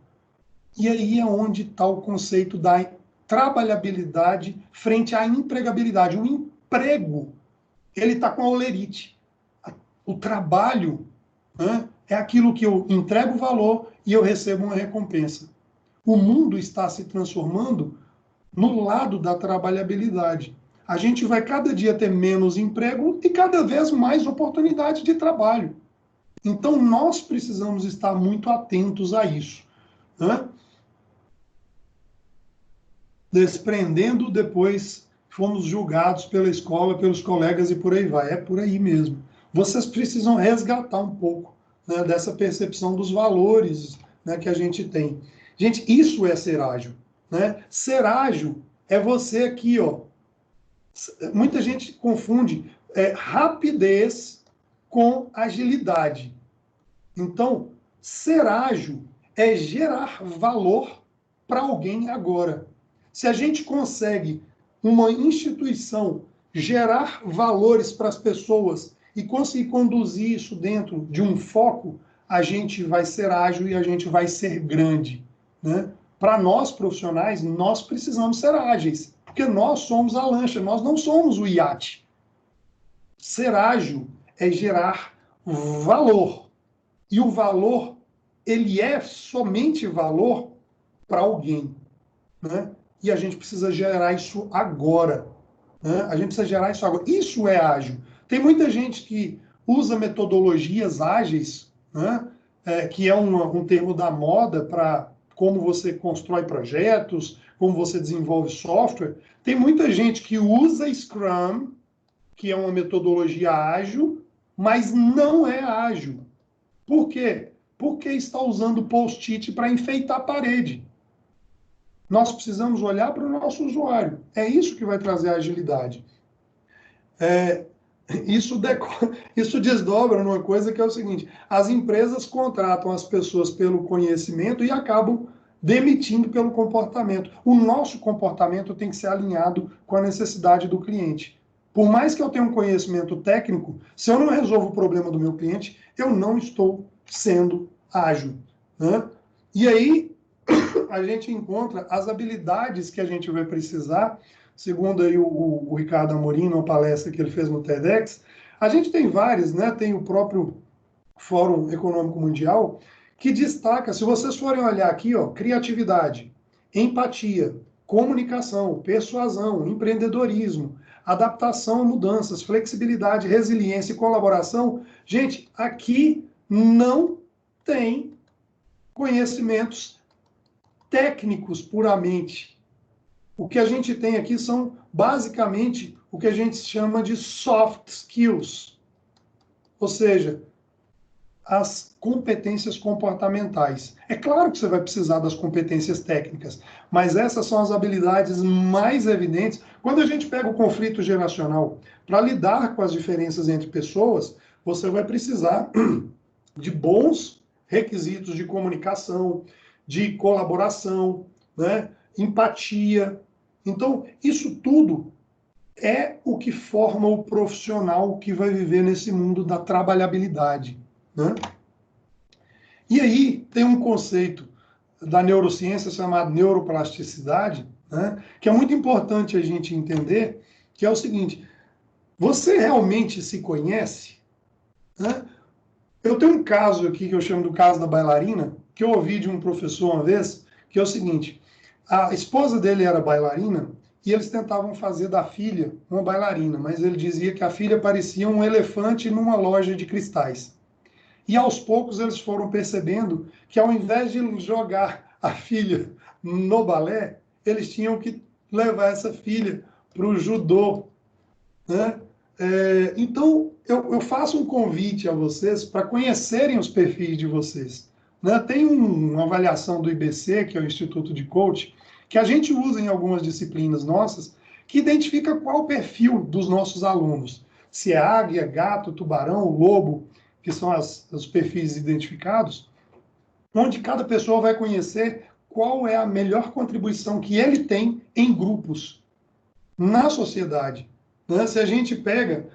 E aí é onde está o conceito da trabalhabilidade frente à empregabilidade. O emprego, ele está com a olerite. O trabalho, né, é aquilo que eu entrego valor e eu recebo uma recompensa. O mundo está se transformando no lado da trabalhabilidade. A gente vai cada dia ter menos emprego e cada vez mais oportunidade de trabalho. Então, nós precisamos estar muito atentos a isso. Né? Desprendendo, depois fomos julgados pela escola, pelos colegas e por aí vai. É por aí mesmo. Vocês precisam resgatar um pouco, né, dessa percepção dos valores, né, que a gente tem. Gente, isso é ser ágil. Né? Ser ágil é você aqui, ó. Muita gente confunde rapidez com agilidade. Então, ser ágil é gerar valor para alguém agora. Se a gente consegue, uma instituição, gerar valores para as pessoas e conseguir conduzir isso dentro de um foco, a gente vai ser ágil e a gente vai ser grande, né? Para nós, profissionais, nós precisamos ser ágeis, porque nós somos a lancha, nós não somos o iate. Ser ágil é gerar valor. E o valor, ele é somente valor para alguém, né? E a gente precisa gerar isso agora, né? A gente precisa gerar isso agora. Isso é ágil. Tem muita gente que usa metodologias ágeis, né? Que é um termo da moda para como você constrói projetos, como você desenvolve software. Tem muita gente que usa Scrum, que é uma metodologia ágil, mas não é ágil. Por quê? Porque está usando post-it para enfeitar a parede. Nós precisamos olhar para o nosso usuário. É isso que vai trazer a agilidade. Isso desdobra numa coisa que é o seguinte: as empresas contratam as pessoas pelo conhecimento e acabam demitindo pelo comportamento. O nosso comportamento tem que ser alinhado com a necessidade do cliente. Por mais que eu tenha um conhecimento técnico, se eu não resolvo o problema do meu cliente, eu não estou sendo ágil, né? E aí a gente encontra as habilidades que a gente vai precisar, segundo aí o Ricardo Amorim, numa palestra que ele fez no TEDx. A gente tem várias, né? Tem o próprio Fórum Econômico Mundial, que destaca, se vocês forem olhar aqui, ó, criatividade, empatia, comunicação, persuasão, empreendedorismo, adaptação a mudanças, flexibilidade, resiliência e colaboração. Gente, aqui não tem conhecimentos técnicos puramente. O que a gente tem aqui são, basicamente, o que a gente chama de soft skills. Ou seja, as competências comportamentais. É claro que você vai precisar das competências técnicas, mas essas são as habilidades mais evidentes. Quando a gente pega o conflito geracional para lidar com as diferenças entre pessoas, você vai precisar de bons requisitos de comunicação, de colaboração, né? Empatia. Então, isso tudo é o que forma o profissional que vai viver nesse mundo da trabalhabilidade, né? E aí tem um conceito da neurociência chamado neuroplasticidade, né? Que é muito importante a gente entender, que é o seguinte: você realmente se conhece, né? Eu tenho um caso aqui que eu chamo do caso da bailarina, que eu ouvi de um professor uma vez, que é o seguinte: a esposa dele era bailarina e eles tentavam fazer da filha uma bailarina, mas ele dizia que a filha parecia um elefante numa loja de cristais. E aos poucos eles foram percebendo que ao invés de jogar a filha no balé, eles tinham que levar essa filha para o judô, né? Então, eu faço um convite a vocês para conhecerem os perfis de vocês, né? Tem uma avaliação do IBC, que é o Instituto de Coach, que a gente usa em algumas disciplinas nossas, que identifica qual o perfil dos nossos alunos. Se é águia, gato, tubarão, lobo, que são os perfis identificados, onde cada pessoa vai conhecer qual é a melhor contribuição que ele tem em grupos, na sociedade. Né? Se a gente pega,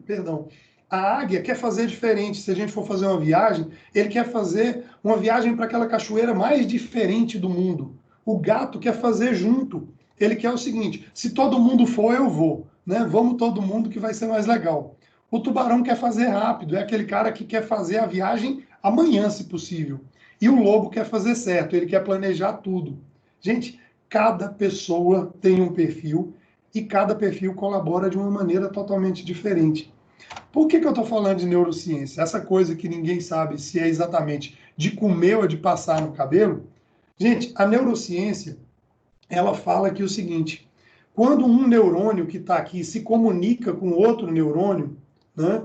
perdão, a águia quer fazer diferente. Se a gente for fazer uma viagem, ele quer fazer uma viagem para aquela cachoeira mais diferente do mundo. O gato quer fazer junto. Ele quer o seguinte: se todo mundo for, eu vou. Né? Vamos todo mundo que vai ser mais legal. O tubarão quer fazer rápido. É aquele cara que quer fazer a viagem amanhã, se possível. E o lobo quer fazer certo. Ele quer planejar tudo. Gente, cada pessoa tem um perfil e cada perfil colabora de uma maneira totalmente diferente. Por que eu estou falando de neurociência? Essa coisa que ninguém sabe se é exatamente de comer ou de passar no cabelo. Gente, a neurociência, ela fala aqui o seguinte: quando um neurônio que está aqui se comunica com outro neurônio, né,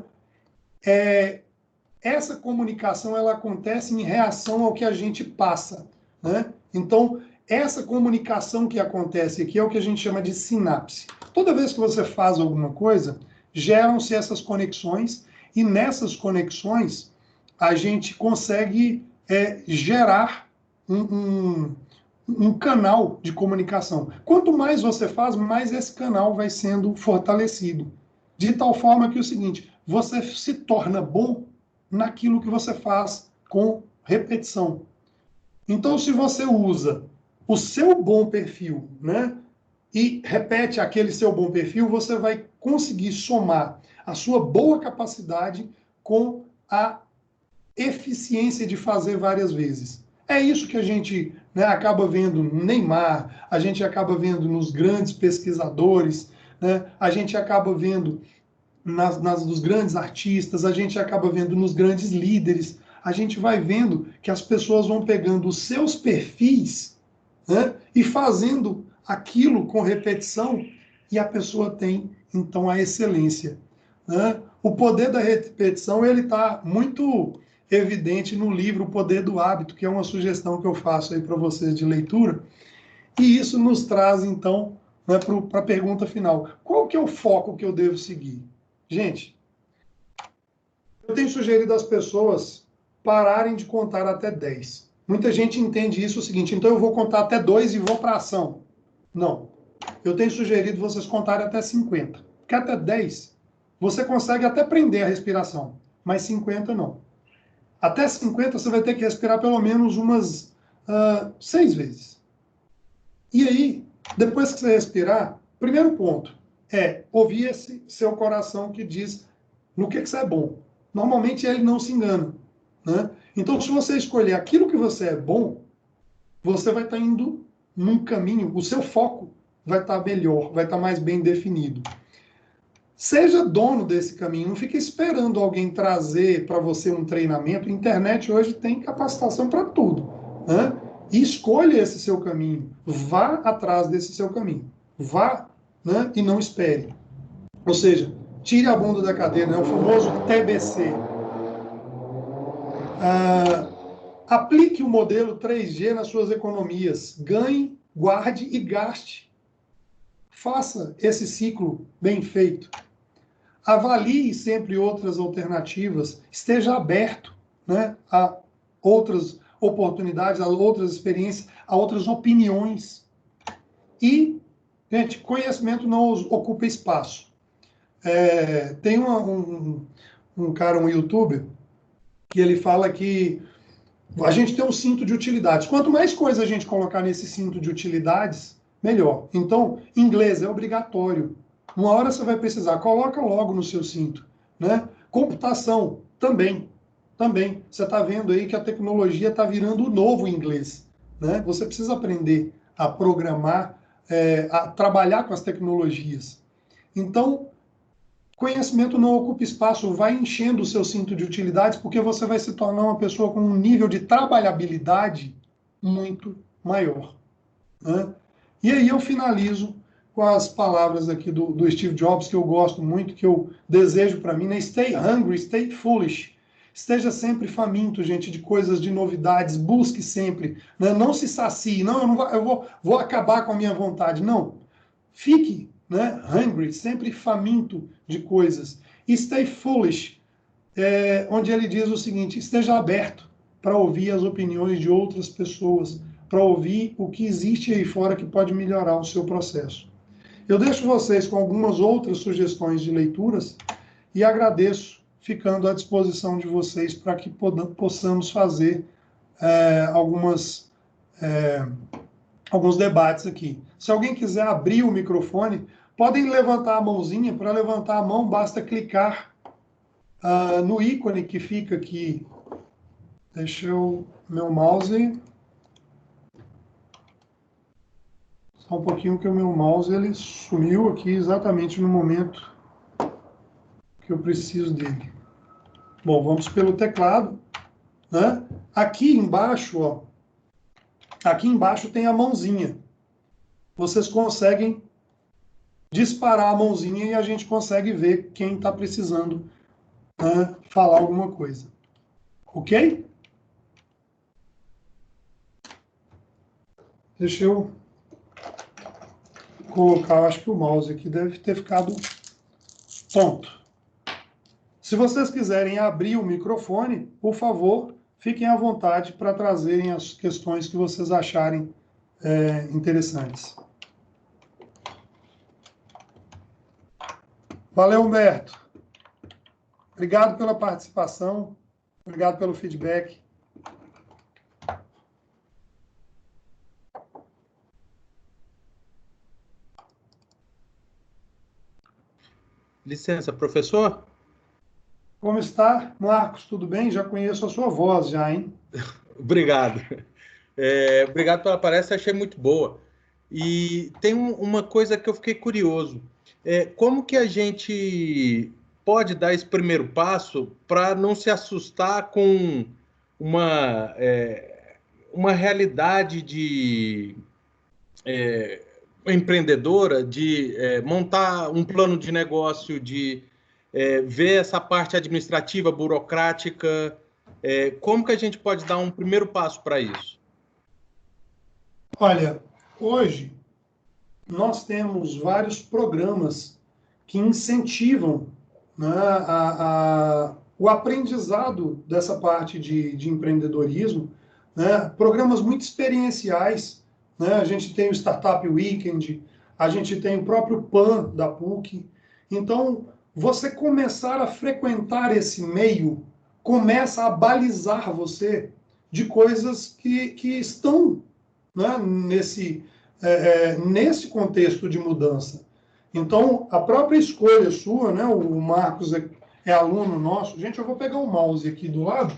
essa comunicação ela acontece em reação ao que a gente passa, né? Então, essa comunicação que acontece aqui é o que a gente chama de sinapse. Toda vez que você faz alguma coisa, geram-se essas conexões, e nessas conexões a gente consegue gerar um canal de comunicação. Quanto mais você faz, mais esse canal vai sendo fortalecido. De tal forma que é o seguinte, você se torna bom naquilo que você faz com repetição. Então, se você usa o seu bom perfil, né, e repete aquele seu bom perfil, você vai conseguir somar a sua boa capacidade com a eficiência de fazer várias vezes. É isso que a gente, né, acaba vendo no Neymar, a gente acaba vendo nos grandes pesquisadores, né, a gente acaba vendo nos grandes artistas, a gente acaba vendo nos grandes líderes, a gente vai vendo que as pessoas vão pegando os seus perfis, né, e fazendo aquilo com repetição, e a pessoa tem, então, a excelência. Né? O poder da repetição ele está muito evidente no livro O Poder do Hábito, que é uma sugestão que eu faço aí para vocês de leitura, e isso nos traz, então, né, para a pergunta final. Qual que é o foco que eu devo seguir? Gente, eu tenho sugerido às pessoas pararem de contar até 10. Muita gente entende isso o seguinte, então eu vou contar até 2 e vou para a ação. Não. Eu tenho sugerido vocês contarem até 50. Porque até 10, você consegue até prender a respiração, mas 50 não. Até 50 você vai ter que respirar pelo menos umas 6 vezes. E aí, depois que você respirar, primeiro ponto é ouvir esse seu coração que diz no que você é bom. Normalmente ele não se engana. Né? Então, se você escolher aquilo que você é bom, você vai estar indo num caminho, o seu foco vai estar melhor, vai estar mais bem definido. Seja dono desse caminho, não fique esperando alguém trazer para você um treinamento. A internet hoje tem capacitação para tudo. Né? E escolha esse seu caminho, vá atrás desse seu caminho. Vá, né? E não espere. Ou seja, tire a bunda da cadeira, né? O famoso TBC. Aplique o modelo 3G nas suas economias. Ganhe, guarde e gaste. Faça esse ciclo bem feito. Avalie sempre outras alternativas. Esteja aberto, né, a outras oportunidades, a outras experiências, a outras opiniões. E, gente, conhecimento não ocupa espaço. Tem um cara, um youtuber, que ele fala que a gente tem um cinto de utilidades. Quanto mais coisa a gente colocar nesse cinto de utilidades, melhor. Então, inglês é obrigatório. Uma hora você vai precisar, coloca logo no seu cinto. Né? Computação, também. Também. Você está vendo aí que a tecnologia está virando o novo inglês. Né? Você precisa aprender a programar, a trabalhar com as tecnologias. Então, conhecimento não ocupa espaço, vai enchendo o seu cinto de utilidades, porque você vai se tornar uma pessoa com um nível de trabalhabilidade muito maior. Né? E aí eu finalizo com as palavras aqui do Steve Jobs, que eu gosto muito, que eu desejo para mim, né? Stay hungry, stay foolish. Esteja sempre faminto, gente, de coisas, de novidades, busque sempre. Né? Não se sacie, não, eu vou acabar com a minha vontade. Não. Fique, né, hungry, sempre faminto de coisas. E stay foolish, onde ele diz o seguinte, esteja aberto para ouvir as opiniões de outras pessoas, para ouvir o que existe aí fora que pode melhorar o seu processo. Eu deixo vocês com algumas outras sugestões de leituras e agradeço, ficando à disposição de vocês para que possamos fazer alguns debates aqui. Se alguém quiser abrir o microfone, podem levantar a mãozinha. Para levantar a mão, basta clicar no ícone que fica aqui. Deixa eu... meu mouse... Só um pouquinho que o meu mouse ele sumiu aqui exatamente no momento que eu preciso dele. Bom, vamos pelo teclado. Né? Aqui embaixo, ó, aqui embaixo tem a mãozinha. Vocês conseguem disparar a mãozinha e a gente consegue ver quem está precisando falar alguma coisa. Ok? Deixa eu colocar, acho que o mouse aqui deve ter ficado pronto. Se vocês quiserem abrir o microfone, por favor, fiquem à vontade para trazerem as questões que vocês acharem interessantes. Valeu, Humberto. Obrigado pela participação, obrigado pelo feedback. Licença, professor? Como está, Marcos? Tudo bem? Já conheço a sua voz, já, hein? Obrigado. Obrigado pela palestra, achei muito boa. E tem uma coisa que eu fiquei curioso. Como que a gente pode dar esse primeiro passo para não se assustar com uma realidade de empreendedora, de montar um plano de negócio, de ver essa parte administrativa, burocrática? Como que a gente pode dar um primeiro passo para isso? Olha, hoje nós temos vários programas que incentivam, né, o aprendizado dessa parte de empreendedorismo, né, programas muito experienciais, né, a gente tem o Startup Weekend, a gente tem o próprio PAN da PUC. Então, você começar a frequentar esse meio começa a balizar você de coisas que estão, né, nesse contexto de mudança. Então, a própria escolha sua, né, o Marcos é aluno nosso. Gente, eu vou pegar o mouse aqui do lado.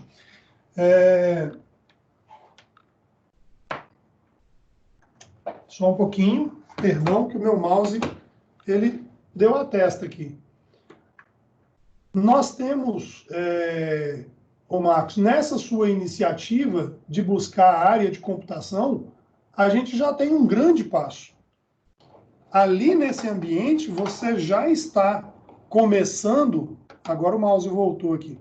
Só um pouquinho, perdão, que o meu mouse, ele deu a testa aqui. Nós temos, ô Marcos, nessa sua iniciativa de buscar a área de computação, a gente já tem um grande passo. Ali nesse ambiente, você já está começando, agora o mouse voltou aqui,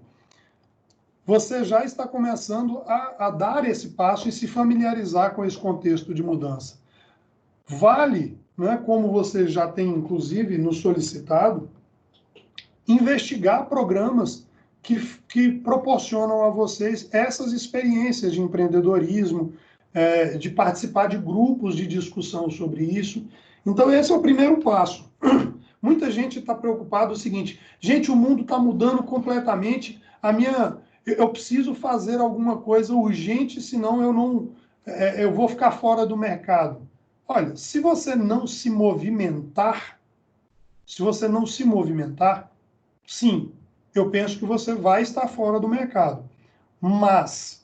você já está começando a dar esse passo e se familiarizar com esse contexto de mudança. Vale, né, como você já tem, inclusive, nos solicitado, investigar programas que proporcionam a vocês essas experiências de empreendedorismo, de participar de grupos de discussão sobre isso. Então, esse é o primeiro passo. Muita gente está preocupada o seguinte: gente, o mundo está mudando completamente, eu preciso fazer alguma coisa urgente, senão eu vou ficar fora do mercado. Olha, se você não se movimentar, sim, eu penso que você vai estar fora do mercado. Mas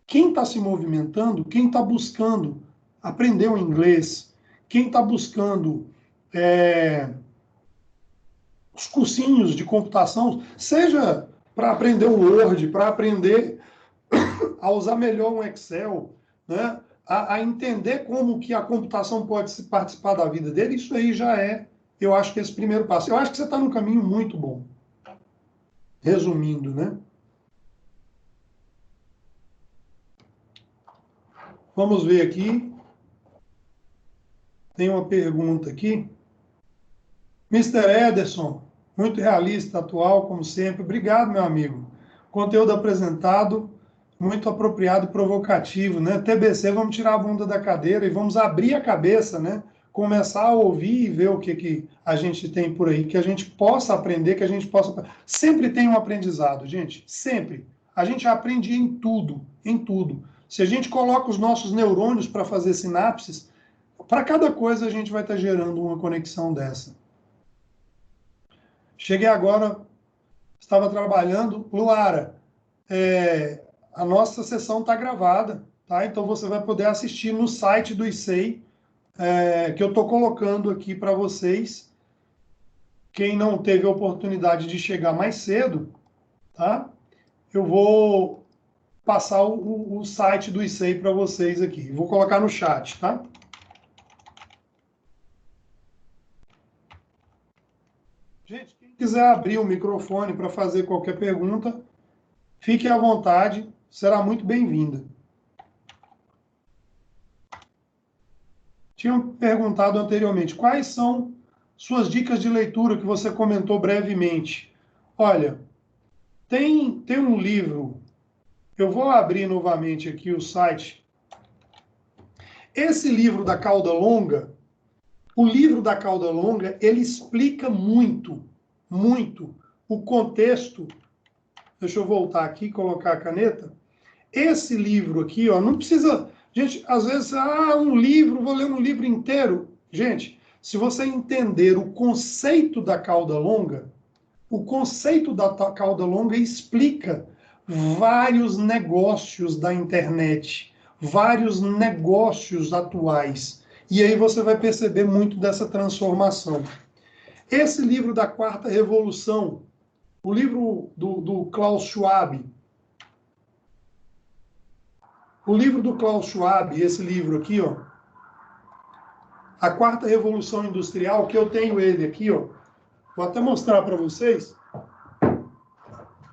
quem está se movimentando, quem está buscando aprender o inglês, quem está buscando os cursinhos de computação, seja para aprender o Word, para aprender a usar melhor um Excel, né? a entender como que a computação pode participar da vida dele, isso aí já eu acho que esse primeiro passo. Eu acho que você está num caminho muito bom. Resumindo, né? Vamos ver aqui. Tem uma pergunta aqui. Mr. Ederson, muito realista, atual, como sempre. Obrigado, meu amigo. Conteúdo apresentado, muito apropriado e provocativo, né? TBC, vamos tirar a bunda da cadeira e vamos abrir a cabeça, né? Começar a ouvir e ver o que a gente tem por aí, que a gente possa aprender, que a gente possa... Sempre tem um aprendizado, gente, sempre. A gente aprende em tudo, em tudo. Se a gente coloca os nossos neurônios para fazer sinapses, para cada coisa a gente vai estar gerando uma conexão dessa. Cheguei agora, estava trabalhando. Luara, a nossa sessão está gravada, tá? Então você vai poder assistir no site do ICEI, que eu estou colocando aqui para vocês. Quem não teve a oportunidade de chegar mais cedo, tá? Eu vou passar o site do ICEI para vocês aqui. Vou colocar no chat, tá? Gente, quem quiser abrir o microfone para fazer qualquer pergunta, fique à vontade, será muito bem-vinda. Tinham perguntado anteriormente, quais são suas dicas de leitura que você comentou brevemente? Olha, tem um livro, eu vou abrir novamente aqui o site Esse livro da cauda longa, o livro da cauda longa, ele explica muito o contexto. Deixa eu voltar aqui e colocar a caneta. Esse livro aqui, ó, não precisa... Gente, às vezes, um livro, vou ler um livro inteiro. Gente, se você entender o conceito da cauda longa, o conceito da cauda longa explica vários negócios da internet, vários negócios atuais. E aí você vai perceber muito dessa transformação. Esse livro da Quarta Revolução, o livro do Klaus Schwab, esse livro aqui, ó, A Quarta Revolução Industrial, que eu tenho ele aqui, ó, vou até mostrar para vocês.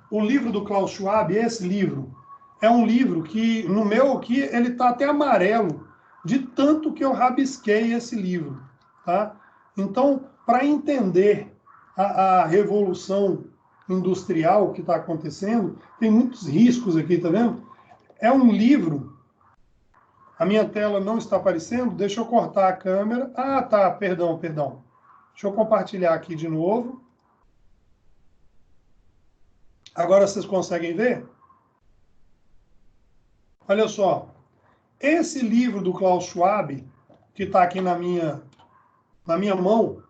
O livro do Klaus Schwab, esse livro, é um livro que, no meu aqui, ele está até amarelo, de tanto que eu rabisquei esse livro, tá? Então, para entender a revolução industrial que está acontecendo, tem muitos riscos aqui, tá vendo? É um livro, a minha tela não está aparecendo, deixa eu cortar a câmera. Ah, tá, perdão. Deixa eu compartilhar aqui de novo. Agora vocês conseguem ver? Olha só, esse livro do Klaus Schwab, que está aqui na minha mão,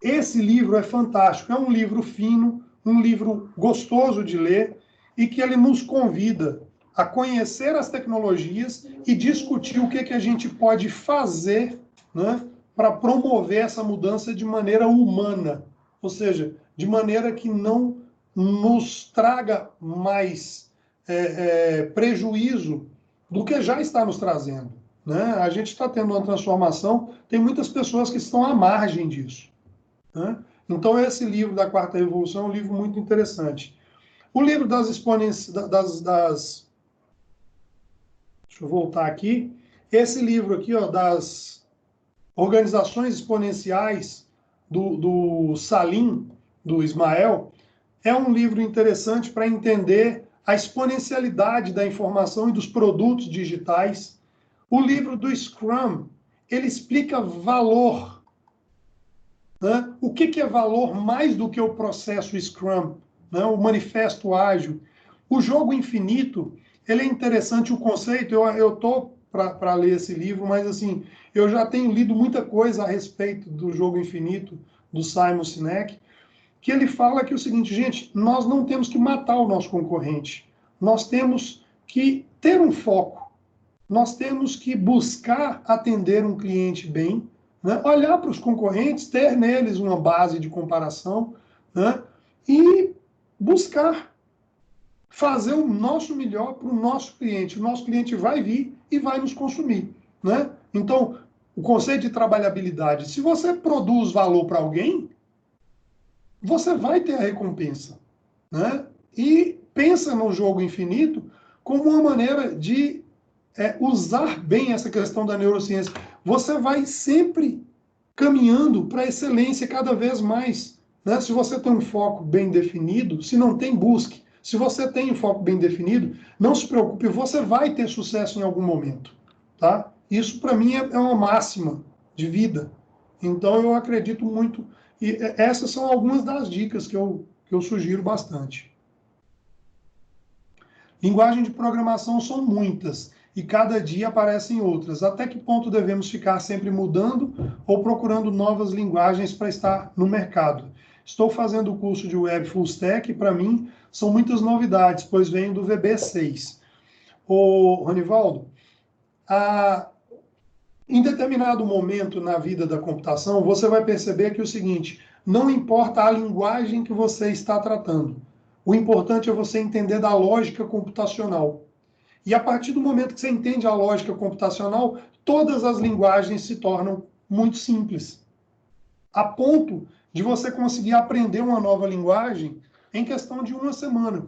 esse livro é fantástico, é um livro fino, um livro gostoso de ler, e que ele nos convida a conhecer as tecnologias e discutir o que a gente pode fazer, né, para promover essa mudança de maneira humana, ou seja, de maneira que não nos traga mais prejuízo do que já está nos trazendo, né? A gente está tendo uma transformação, tem muitas pessoas que estão à margem disso, né? Então, esse livro da Quarta Revolução é um livro muito interessante. O livro das exponências, deixa eu voltar aqui. Esse livro aqui, ó, das organizações exponenciais do Salim, do Ismael, é um livro interessante para entender a exponencialidade da informação e dos produtos digitais. O livro do Scrum, ele explica valor, né? O que é valor mais do que o processo Scrum, né? O manifesto ágil. O jogo infinito, ele é interessante o conceito, eu estou para ler esse livro, mas assim, eu já tenho lido muita coisa a respeito do jogo infinito, do Simon Sinek, que ele fala que é o seguinte, gente, nós não temos que matar o nosso concorrente, nós temos que ter um foco, nós temos que buscar atender um cliente bem, né? Olhar para os concorrentes, ter neles uma base de comparação, né? E buscar fazer o nosso melhor para o nosso cliente. O nosso cliente vai vir e vai nos consumir, né? Então, o conceito de trabalhabilidade, se você produz valor para alguém, você vai ter a recompensa, né? E pensa no jogo infinito como uma maneira de usar bem essa questão da neurociência. Você vai sempre caminhando para a excelência cada vez mais, né? Se você tem um foco bem definido, se não tem, busque. Se você tem um foco bem definido, não se preocupe, você vai ter sucesso em algum momento, tá? Isso, para mim, é uma máxima de vida. Então, eu acredito muito. E essas são algumas das dicas que eu sugiro bastante. Linguagem de programação são muitas, e cada dia aparecem outras. Até que ponto devemos ficar sempre mudando ou procurando novas linguagens para estar no mercado? Estou fazendo o curso de Web Full Stack e, para mim, são muitas novidades, pois venho do VB6. Ô, Ronivaldo, em determinado momento na vida da computação, você vai perceber que é o seguinte, não importa a linguagem que você está tratando, o importante é você entender da lógica computacional. E a partir do momento que você entende a lógica computacional, todas as linguagens se tornam muito simples, a ponto de você conseguir aprender uma nova linguagem em questão de uma semana.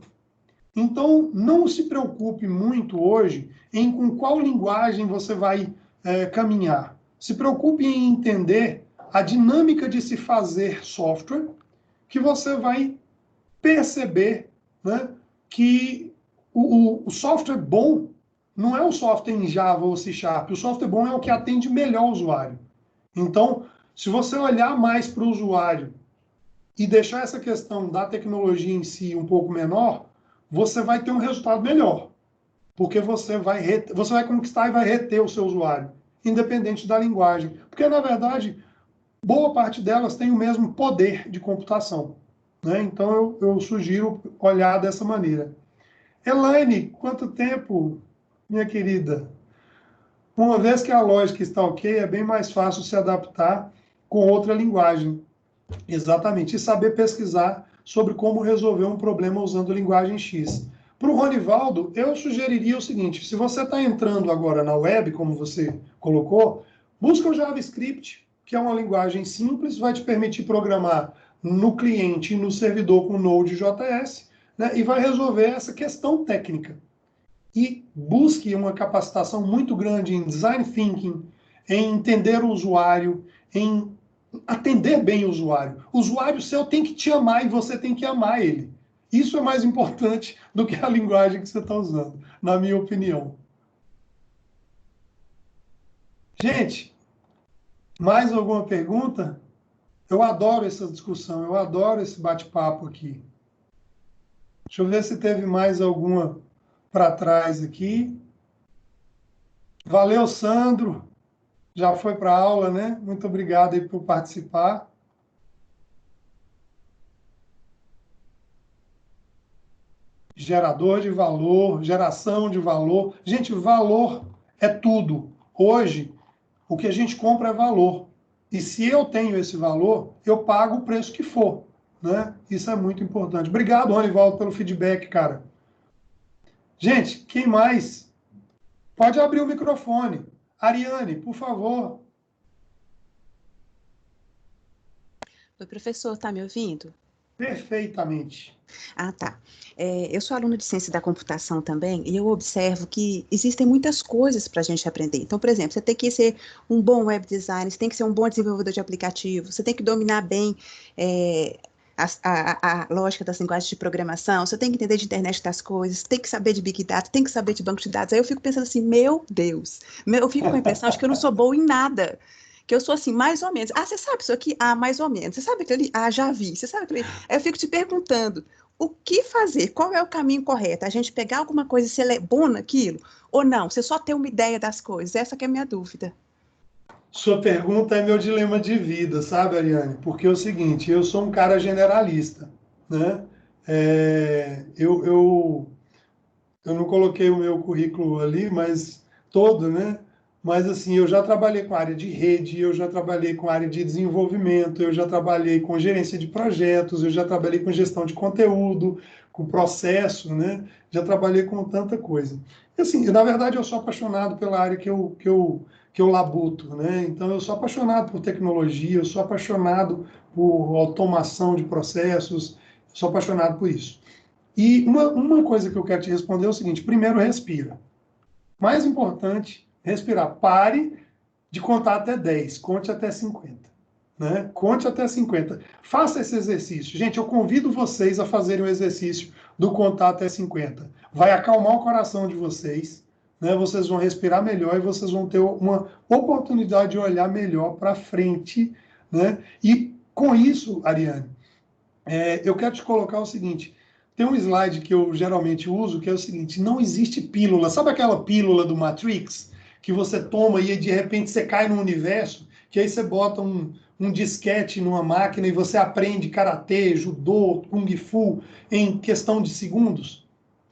Então, não se preocupe muito hoje em com qual linguagem você vai caminhar. Se preocupe em entender a dinâmica de se fazer software, que você vai perceber, né, que o software bom, não é o software em Java ou C Sharp. O software bom é o que atende melhor o usuário. Então, se você olhar mais para o usuário e deixar essa questão da tecnologia em si um pouco menor, você vai ter um resultado melhor. Porque você vai conquistar e vai reter o seu usuário, independente da linguagem. Porque, na verdade, boa parte delas tem o mesmo poder de computação, né? Então, eu sugiro olhar dessa maneira. Elaine, quanto tempo, minha querida? Uma vez que a lógica está ok, é bem mais fácil se adaptar com outra linguagem. Exatamente. E saber pesquisar sobre como resolver um problema usando linguagem X. Para o Ronivaldo, eu sugeriria o seguinte: se você está entrando agora na web, como você colocou, busca o JavaScript, que é uma linguagem simples, vai te permitir programar no cliente e no servidor com Node.js, né, e vai resolver essa questão técnica. E busque uma capacitação muito grande em design thinking, em entender o usuário, em atender bem o usuário. O usuário seu tem que te amar e você tem que amar ele. Isso é mais importante do que a linguagem que você está usando, na minha opinião. Gente, mais alguma pergunta? Eu adoro essa discussão, eu adoro esse bate-papo aqui. Deixa eu ver se teve mais alguma para trás aqui. Valeu, Sandro. Já foi para a aula, né? Muito obrigado aí por participar. Gerador de valor, geração de valor. Gente, valor é tudo. Hoje, o que a gente compra é valor. E se eu tenho esse valor, eu pago o preço que for, né? Isso é muito importante. Obrigado, Ronivaldo, pelo feedback, cara. Gente, quem mais? Pode abrir o microfone. Ariane, por favor. Oi, professor, está me ouvindo? Perfeitamente. Ah, tá. Eu sou aluna de ciência da computação também, e eu observo que existem muitas coisas para a gente aprender. Então, por exemplo, você tem que ser um bom web designer, você tem que ser um bom desenvolvedor de aplicativo, você tem que dominar bem a lógica das linguagens de programação, você tem que entender de internet das coisas, tem que saber de Big Data, tem que saber de banco de dados. Aí eu fico pensando assim, meu Deus, eu fico com a impressão de que eu não sou boa em nada. Que eu sou assim, mais ou menos. Ah, você sabe isso aqui? Ah, mais ou menos. Você sabe aquilo ali? Ah, já vi. Você sabe aquilo ali? Aí eu fico te perguntando, o que fazer? Qual é o caminho correto? A gente pegar alguma coisa e ser bom naquilo? Ou não? Você só tem uma ideia das coisas? Essa que é a minha dúvida. Sua pergunta é meu dilema de vida, sabe, Ariane? Porque é o seguinte, eu sou um cara generalista, né? Eu não coloquei o meu currículo ali, mas todo, né? Mas assim, eu já trabalhei com área de rede, eu já trabalhei com área de desenvolvimento, eu já trabalhei com gerência de projetos, eu já trabalhei com gestão de conteúdo, com processo, né? Já trabalhei com tanta coisa. E assim, na verdade, eu sou apaixonado pela área que eu labuto, né? Então, eu sou apaixonado por tecnologia, eu sou apaixonado por automação de processos, sou apaixonado por isso. E uma coisa que eu quero te responder é o seguinte: primeiro, respira. Mais importante, respirar. Pare de contar até 10, conte até 50. Né? Conte até 50. Faça esse exercício. Gente, eu convido vocês a fazerem o exercício do contar até 50. Vai acalmar o coração de vocês, né? Vocês vão respirar melhor e vocês vão ter uma oportunidade de olhar melhor para frente. Né? E com isso, Ariane, eu quero te colocar o seguinte: tem um slide que eu geralmente uso, que é o seguinte: não existe pílula. Sabe aquela pílula do Matrix? Que você toma e de repente você cai no universo, que aí você bota um disquete numa máquina e você aprende karatê, judô, kung fu em questão de segundos?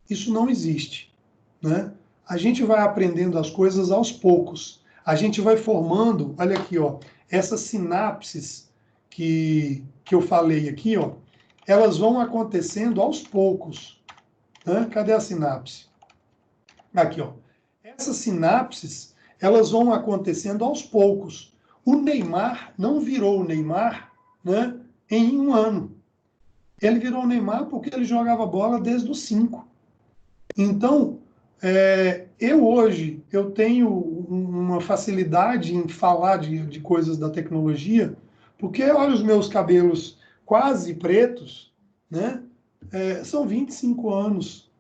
Isso não existe, né? A gente vai aprendendo as coisas aos poucos. A gente vai formando, olha aqui, ó, essas sinapses que eu falei aqui, ó, elas vão acontecendo aos poucos. Né? Cadê a sinapse? Aqui, ó. Essas sinapses, elas vão acontecendo aos poucos. O Neymar não virou o Neymar, né, em um ano. Ele virou o Neymar porque ele jogava bola desde os 5. Então, eu tenho uma facilidade em falar de coisas da tecnologia, porque olha os meus cabelos quase pretos, né? São 25 anos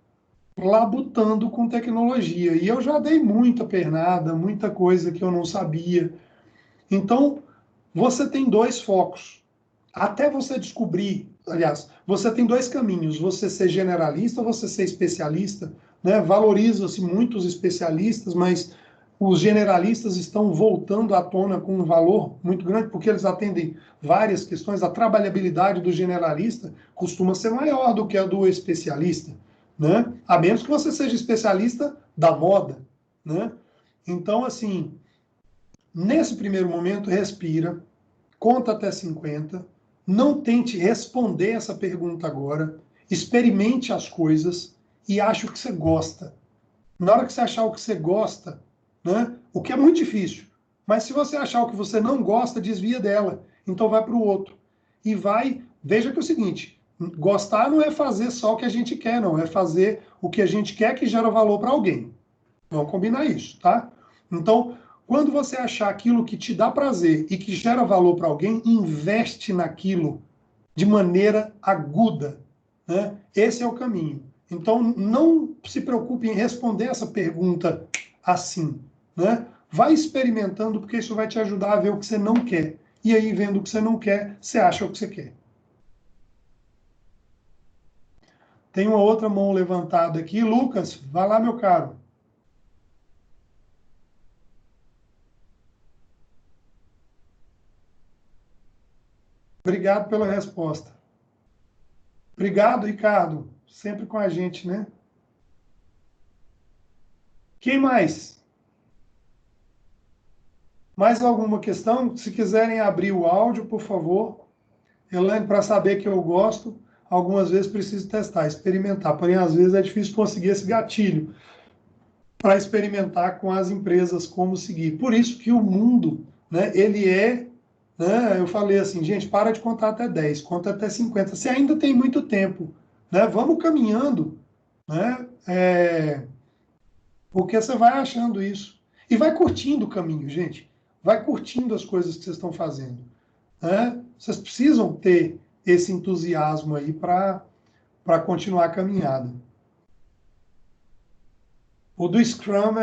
labutando com tecnologia. E eu já dei muita pernada, muita coisa que eu não sabia. Então, você tem dois focos. Até você descobrir, aliás, você tem dois caminhos: você ser generalista ou você ser especialista, né? Valoriza-se muito os especialistas, mas os generalistas estão voltando à tona com um valor muito grande, porque eles atendem várias questões. A trabalhabilidade do generalista costuma ser maior do que a do especialista, né? A menos que você seja especialista da moda, né? Então, assim, nesse primeiro momento, respira, conta até 50, não tente responder essa pergunta agora, experimente as coisas e ache o que você gosta. Na hora que você achar o que você gosta, né, o que é muito difícil, mas se você achar o que você não gosta, desvia dela, então vai para o outro. E vai, veja que é o seguinte, gostar não é fazer só o que a gente quer, não, é fazer o que a gente quer que gera valor para alguém. Vamos combinar isso, tá? Então, quando você achar aquilo que te dá prazer e que gera valor para alguém, investe naquilo de maneira aguda, né? Esse é o caminho. Então, não se preocupe em responder essa pergunta assim, né? Vai experimentando, porque isso vai te ajudar a ver o que você não quer. E aí, vendo o que você não quer, você acha o que você quer. Tem uma outra mão levantada aqui. Lucas, vai lá, meu caro. Obrigado pela resposta. Obrigado, Ricardo. Sempre com a gente, né? Quem mais? Mais alguma questão? Se quiserem abrir o áudio, por favor. Elaine, para saber que eu gosto, algumas vezes preciso testar, experimentar. Porém, às vezes é difícil conseguir esse gatilho para experimentar com as empresas como seguir. Por isso que o mundo, né, ele é, né, eu falei assim, gente, para de contar até 10, conta até 50. Você ainda tem muito tempo, né? Vamos caminhando, né? Porque você vai achando isso. E vai curtindo o caminho, gente. Vai curtindo as coisas que vocês estão fazendo, né? Vocês precisam ter esse entusiasmo aí para continuar a caminhada. O do Scrum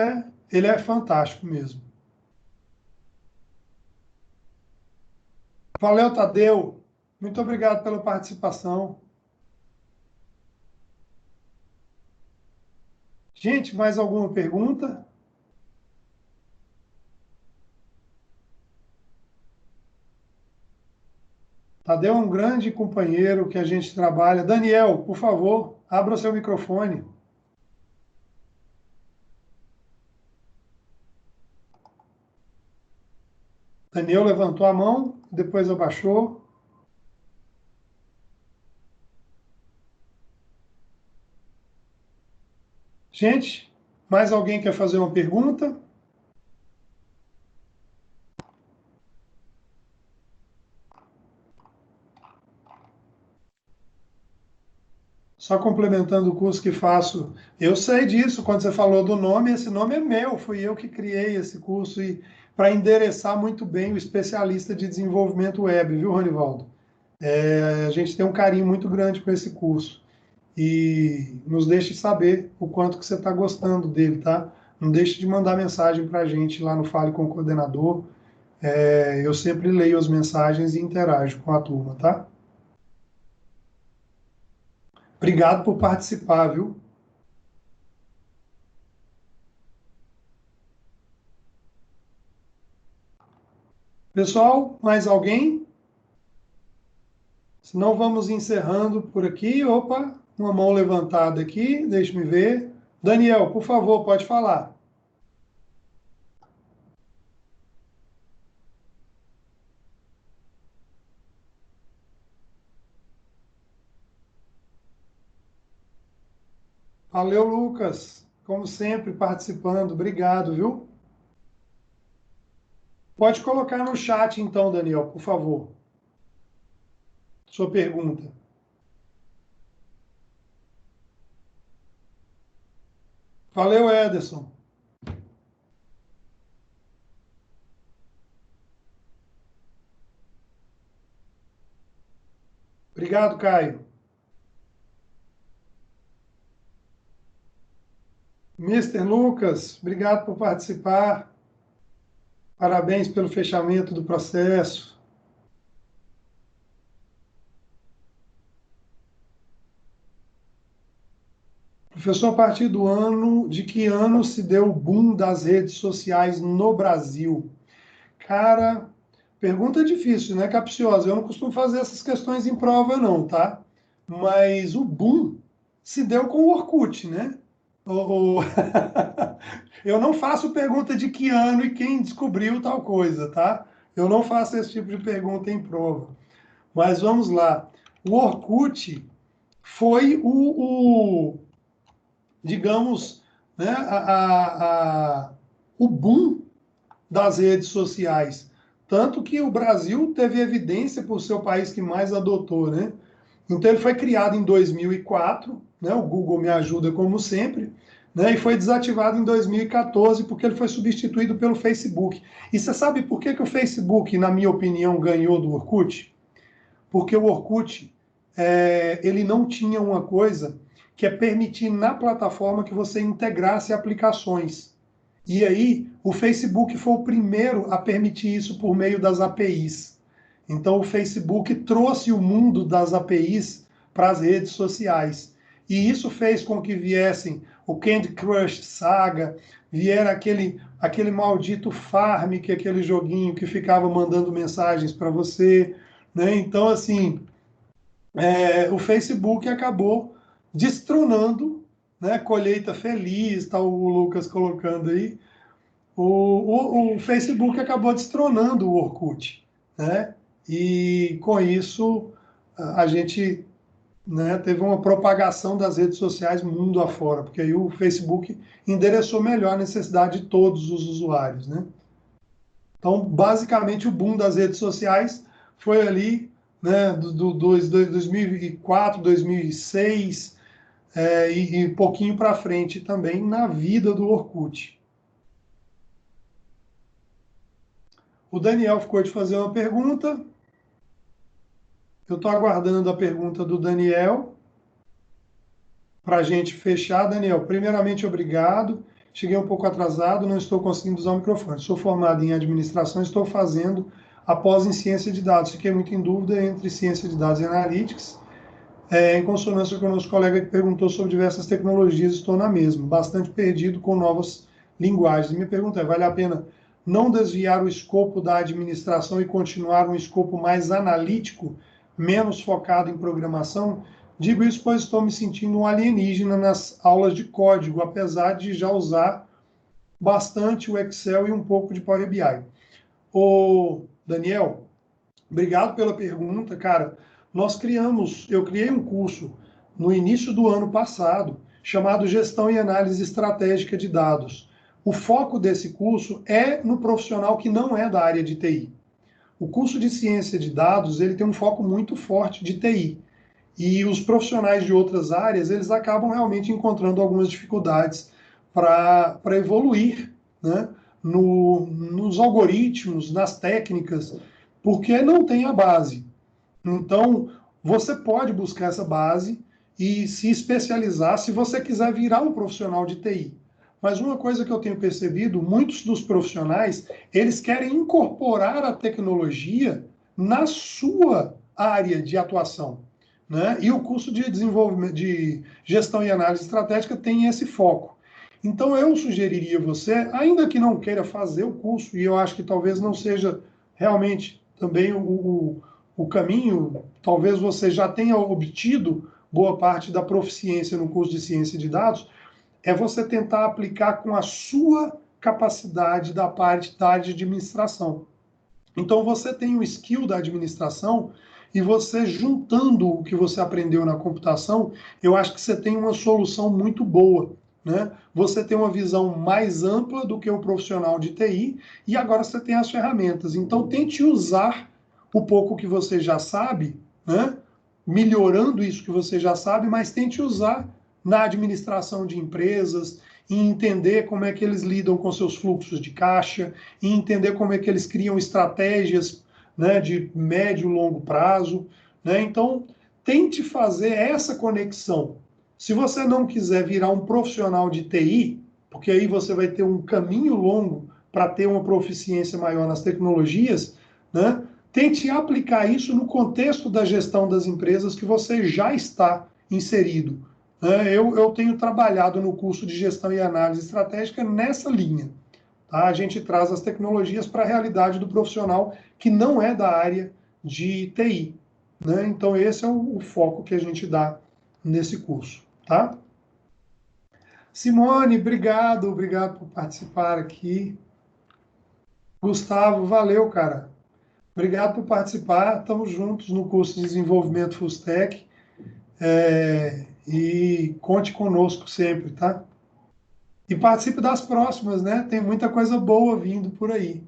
ele é fantástico mesmo. Valeu, Tadeu. Muito obrigado pela participação. Gente, mais alguma pergunta? Tadeu é um grande companheiro que a gente trabalha. Daniel, por favor, abra o seu microfone. Daniel levantou a mão, depois abaixou. Gente, mais alguém quer fazer uma pergunta? Só complementando o curso que faço, eu sei disso, quando você falou do nome, esse nome é meu, fui eu que criei esse curso e para endereçar muito bem o especialista de desenvolvimento web, viu, Ronivaldo? A gente tem um carinho muito grande com esse curso e nos deixe saber o quanto que você está gostando dele, tá? Não deixe de mandar mensagem para a gente lá no Fale com o Coordenador. Eu sempre leio as mensagens e interajo com a turma, tá? Obrigado por participar, viu? Pessoal, mais alguém? Senão vamos encerrando por aqui. Opa, uma mão levantada aqui, deixe-me ver. Daniel, por favor, pode falar. Valeu, Lucas. Como sempre, participando. Obrigado, viu? Pode colocar no chat, então, Daniel, por favor. Sua pergunta. Valeu, Ederson. Obrigado, Caio. Mister Lucas, obrigado por participar. Parabéns pelo fechamento do processo. Professor, a partir de que ano se deu o boom das redes sociais no Brasil? Cara, pergunta difícil, né, capciosa? Eu não costumo fazer essas questões em prova, não, tá? Mas o boom se deu com o Orkut, né? Eu não faço pergunta de que ano e quem descobriu tal coisa, tá? Eu não faço esse tipo de pergunta em prova. Mas vamos lá. O Orkut foi digamos, né, o boom das redes sociais. Tanto que o Brasil teve evidência por ser o país que mais adotou, né? Então ele foi criado em 2004, né? O Google me ajuda como sempre, né? E foi desativado em 2014 porque ele foi substituído pelo Facebook. E você sabe por que o Facebook, na minha opinião, ganhou do Orkut? Porque o Orkut, ele não tinha uma coisa que é permitir na plataforma que você integrasse aplicações. E aí, o Facebook foi o primeiro a permitir isso por meio das APIs. Então, o Facebook trouxe o mundo das APIs para as redes sociais. E isso fez com que viessem o Candy Crush Saga, viera aquele maldito Farm, que é aquele joguinho que ficava mandando mensagens para você, né? Então, assim, o Facebook acabou destronando, né? Colheita feliz, está o Lucas colocando aí. O Facebook acabou destronando o Orkut, né? E com isso a gente, né, teve uma propagação das redes sociais mundo afora, porque aí o Facebook endereçou melhor a necessidade de todos os usuários, né? Então, basicamente, o boom das redes sociais foi ali, né, 2004, 2006, e pouquinho para frente também na vida do Orkut. O Daniel ficou de fazer uma pergunta. Eu estou aguardando a pergunta do Daniel para a gente fechar. Daniel, primeiramente, obrigado. Cheguei um pouco atrasado, não estou conseguindo usar o microfone. Sou formado em administração, estou fazendo após em ciência de dados. Fiquei muito em dúvida entre ciência de dados e analytics. Em consonância com o nosso colega que perguntou sobre diversas tecnologias, estou na mesma, bastante perdido com novas linguagens. Minha pergunta é, vale a pena não desviar o escopo da administração e continuar um escopo mais analítico, menos focado em programação? Digo isso pois estou me sentindo um alienígena nas aulas de código, apesar de já usar bastante o Excel e um pouco de Power BI. Ô, Daniel, obrigado pela pergunta, cara. Eu criei um curso no início do ano passado, chamado Gestão e Análise Estratégica de Dados. O foco desse curso é no profissional que não é da área de TI. O curso de Ciência de Dados, ele tem um foco muito forte de TI. E os profissionais de outras áreas, eles acabam realmente encontrando algumas dificuldades para evoluir, né, nos algoritmos, nas técnicas, porque não tem a base. Então, você pode buscar essa base e se especializar se você quiser virar um profissional de TI. Mas uma coisa que eu tenho percebido, muitos dos profissionais, eles querem incorporar a tecnologia na sua área de atuação, né? E o curso de desenvolvimento de gestão e análise estratégica tem esse foco. Então eu sugeriria você, ainda que não queira fazer o curso, e eu acho que talvez não seja realmente também o caminho, talvez você já tenha obtido boa parte da proficiência no curso de ciência de dados, é você tentar aplicar com a sua capacidade da parte da administração. Então você tem o skill da administração e você juntando o que você aprendeu na computação, eu acho que você tem uma solução muito boa, né? Você tem uma visão mais ampla do que o profissional de TI e agora você tem as ferramentas. Então tente usar o pouco que você já sabe, né? Melhorando isso que você já sabe, mas tente usar na administração de empresas, e entender como é que eles lidam com seus fluxos de caixa, e entender como é que eles criam estratégias, né, de médio e longo prazo, né? Então, tente fazer essa conexão. Se você não quiser virar um profissional de TI, porque aí você vai ter um caminho longo para ter uma proficiência maior nas tecnologias, né? Tente aplicar isso no contexto da gestão das empresas que você já está inserido. Né? Eu tenho trabalhado no curso de gestão e análise estratégica nessa linha. Tá? A gente traz as tecnologias para a realidade do profissional que não é da área de TI. Né? Então, esse é o foco que a gente dá nesse curso. Tá? Simone, obrigado por participar aqui. Gustavo, valeu, cara. Obrigado por participar. Estamos juntos no curso de desenvolvimento Full Stack. E conte conosco sempre, tá? E participe das próximas, né? Tem muita coisa boa vindo por aí.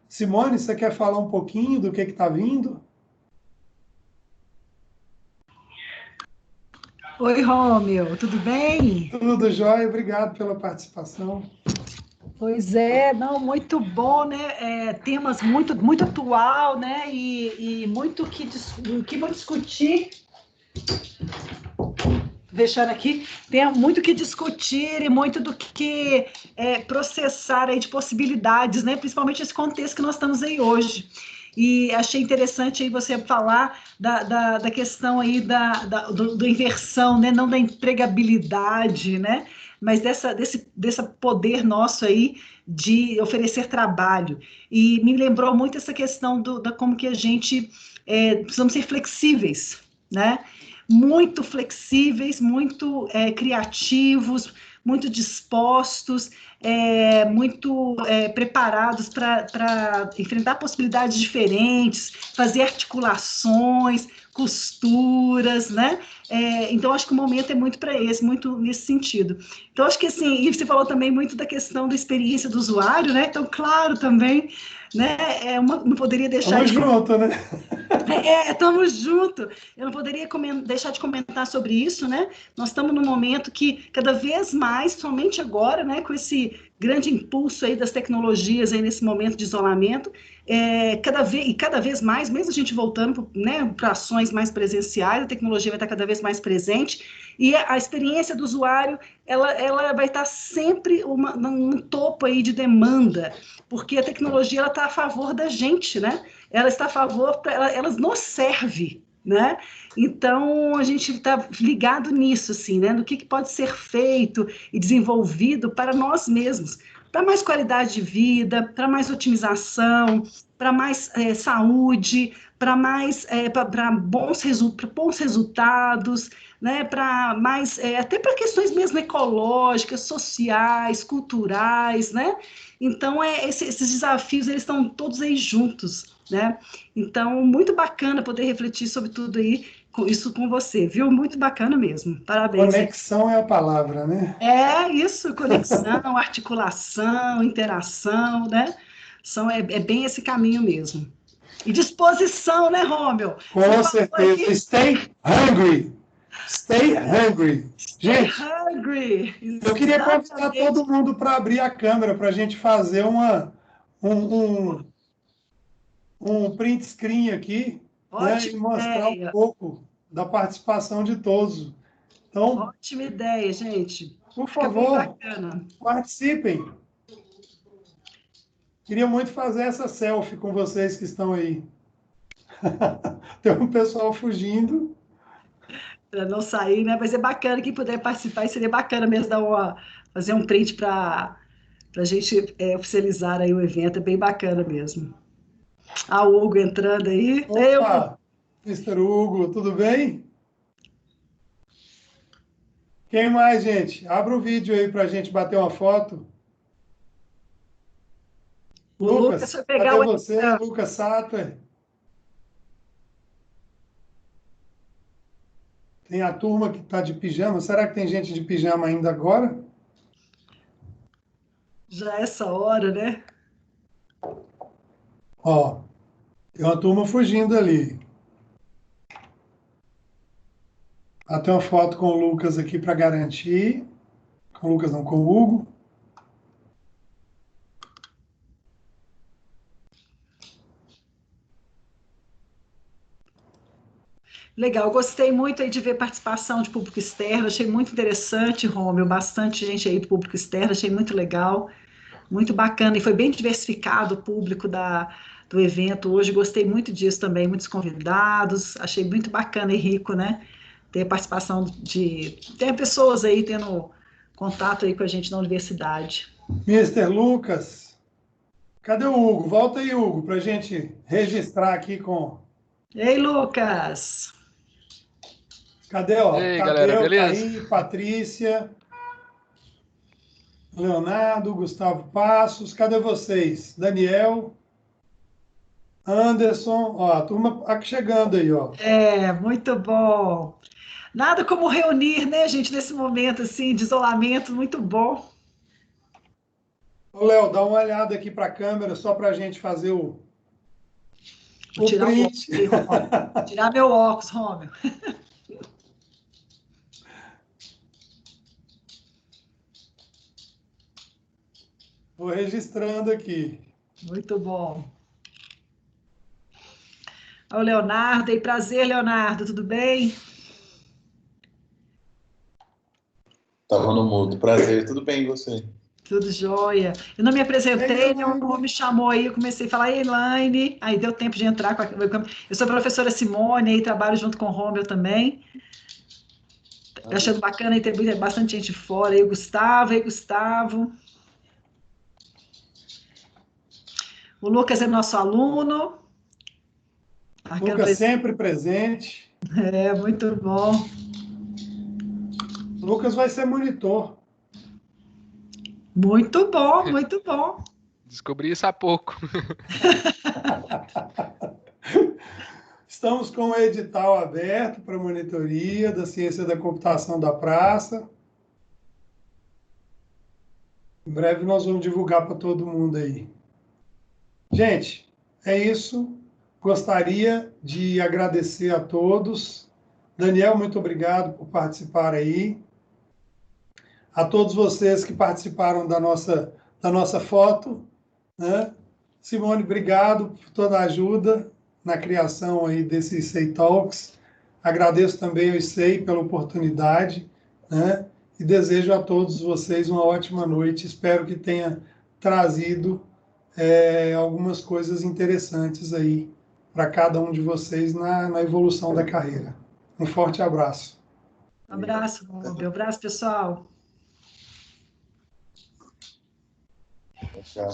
Simone, você quer falar um pouquinho do que está vindo? Oi, Rômio, tudo bem? Tudo jóia, obrigado pela participação. Pois é, não, muito bom, né? Temas muito atual, né? E muito que vou discutir. Deixando aqui, tem muito que discutir e muito do que processar aí de possibilidades, né? Principalmente esse contexto que nós estamos aí hoje. E achei interessante aí você falar da questão aí da inversão, né? Não da empregabilidade, né? Mas desse poder nosso aí de oferecer trabalho. E me lembrou muito essa questão da como que a gente precisamos ser flexíveis, né? Muito flexíveis, muito criativos, muito dispostos, muito preparados para enfrentar possibilidades diferentes, fazer articulações, costuras, né? Então, acho que o momento é muito para muito nesse sentido. Então, acho que assim, e você falou também muito da questão da experiência do usuário, né? Então, claro, também, né? Não poderia deixar Estamos juntos, né? Estamos juntos. Eu não poderia deixar de comentar sobre isso, né? Nós estamos num momento que cada vez mais, somente agora, né, com esse grande impulso aí das tecnologias aí nesse momento de isolamento, cada vez mais, mesmo a gente voltando, né, para ações mais presenciais, a tecnologia vai estar cada vez mais presente e a experiência do usuário, ela vai estar sempre num topo aí de demanda, porque a tecnologia ela está a favor da gente, né? Ela está a favor, ela nos serve, né? Então, a gente está ligado nisso, assim, né? No que pode ser feito e desenvolvido para nós mesmos, para mais qualidade de vida, para mais otimização, para mais saúde, para mais para bons resultados, né? Para mais até para questões mesmo ecológicas, sociais, culturais, né? Então, esses desafios eles estão todos aí juntos, né? Então, muito bacana poder refletir sobre tudo aí, isso com você, viu? Muito bacana mesmo. Parabéns. Conexão é a palavra, né? Isso, conexão, articulação, interação, né? É bem esse caminho mesmo. E disposição, né, Rômio? Com certeza. Aqui... Stay hungry. Stay hungry. Stay Gente, hungry. eu queria convidar Exatamente. todo mundo para abrir a câmera para a gente fazer um print screen aqui, né, e Ótima mostrar um ideia. pouco da participação de todos. Então, Ótima ideia, gente. por Fica bem favor, bacana. participem. Queria muito fazer essa selfie com vocês que estão aí. Tem um pessoal fugindo. Para não sair, né? Mas é bacana quem puder participar, e seria bacana mesmo fazer um print para a gente oficializar aí o evento, é bem bacana mesmo. O Hugo entrando aí. Ei, Hugo. Opa, Mr. Hugo, tudo bem? Quem mais, gente? Abra o vídeo aí para a gente bater uma foto. O Lucas Lucas, foi pegar cadê o. você? Lucas Sattler. Tem a turma que está de pijama. Será que tem gente de pijama ainda agora? Já é essa hora, né? Ó, tem uma turma fugindo ali. Até uma foto com o Lucas aqui para garantir. Com o Lucas não, com o Hugo. Legal, eu gostei muito aí de ver participação de público externo, achei muito interessante, Rômio, bastante gente aí do público externo, achei muito legal, muito bacana, e foi bem diversificado o público do evento hoje, gostei muito disso também, muitos convidados, achei muito bacana e rico, né, ter a participação ter pessoas aí tendo contato aí com a gente na universidade. Mister Lucas, cadê o Hugo? Volta aí, Hugo, para a gente registrar aqui com... Ei, Lucas! Cadê, E ó? aí, galera, Tadeu tá beleza? aí, Patrícia, Leonardo, Gustavo Passos, cadê vocês? Daniel, Anderson, ó, a turma aqui chegando aí, ó. Muito bom! Nada como reunir, né, gente, nesse momento, assim, de isolamento, muito bom. Ô, Léo, dá uma olhada aqui para a câmera, só para a gente fazer Vou o tirar o óculos print. aqui, Rômio. Tirar meu óculos, Rômio. Vou registrando aqui. Muito bom. Olha o Leonardo aí, prazer, Leonardo, tudo bem? Tava no mudo. Prazer, tudo bem e você? Tudo jóia. Eu não me apresentei, né? O Elaine. Rômio me chamou aí, eu comecei a falar, Elaine, aí deu tempo de entrar com a... Eu sou a professora Simone, aí trabalho junto com o Rômio também. Achando bacana, aí tem bastante gente fora, aí o Gustavo. O Lucas é nosso aluno. Lucas sempre presente. Muito bom. Lucas vai ser monitor. Muito bom, muito bom. Descobri isso há pouco. Estamos com o edital aberto para monitoria da ciência da computação da praça. Em breve nós vamos divulgar para todo mundo aí. Gente, é isso. Gostaria de agradecer a todos. Daniel, muito obrigado por participar aí. A todos vocês que participaram da nossa foto, né? Simone, obrigado por toda a ajuda na criação aí desse ICEI Talks. Agradeço também ao ICEI pela oportunidade, né? E desejo a todos vocês uma ótima noite. Espero que tenha trazido algumas coisas interessantes aí para cada um de vocês na evolução da carreira. Um forte abraço. Um abraço, Rômio. Um abraço, pessoal. Tchau.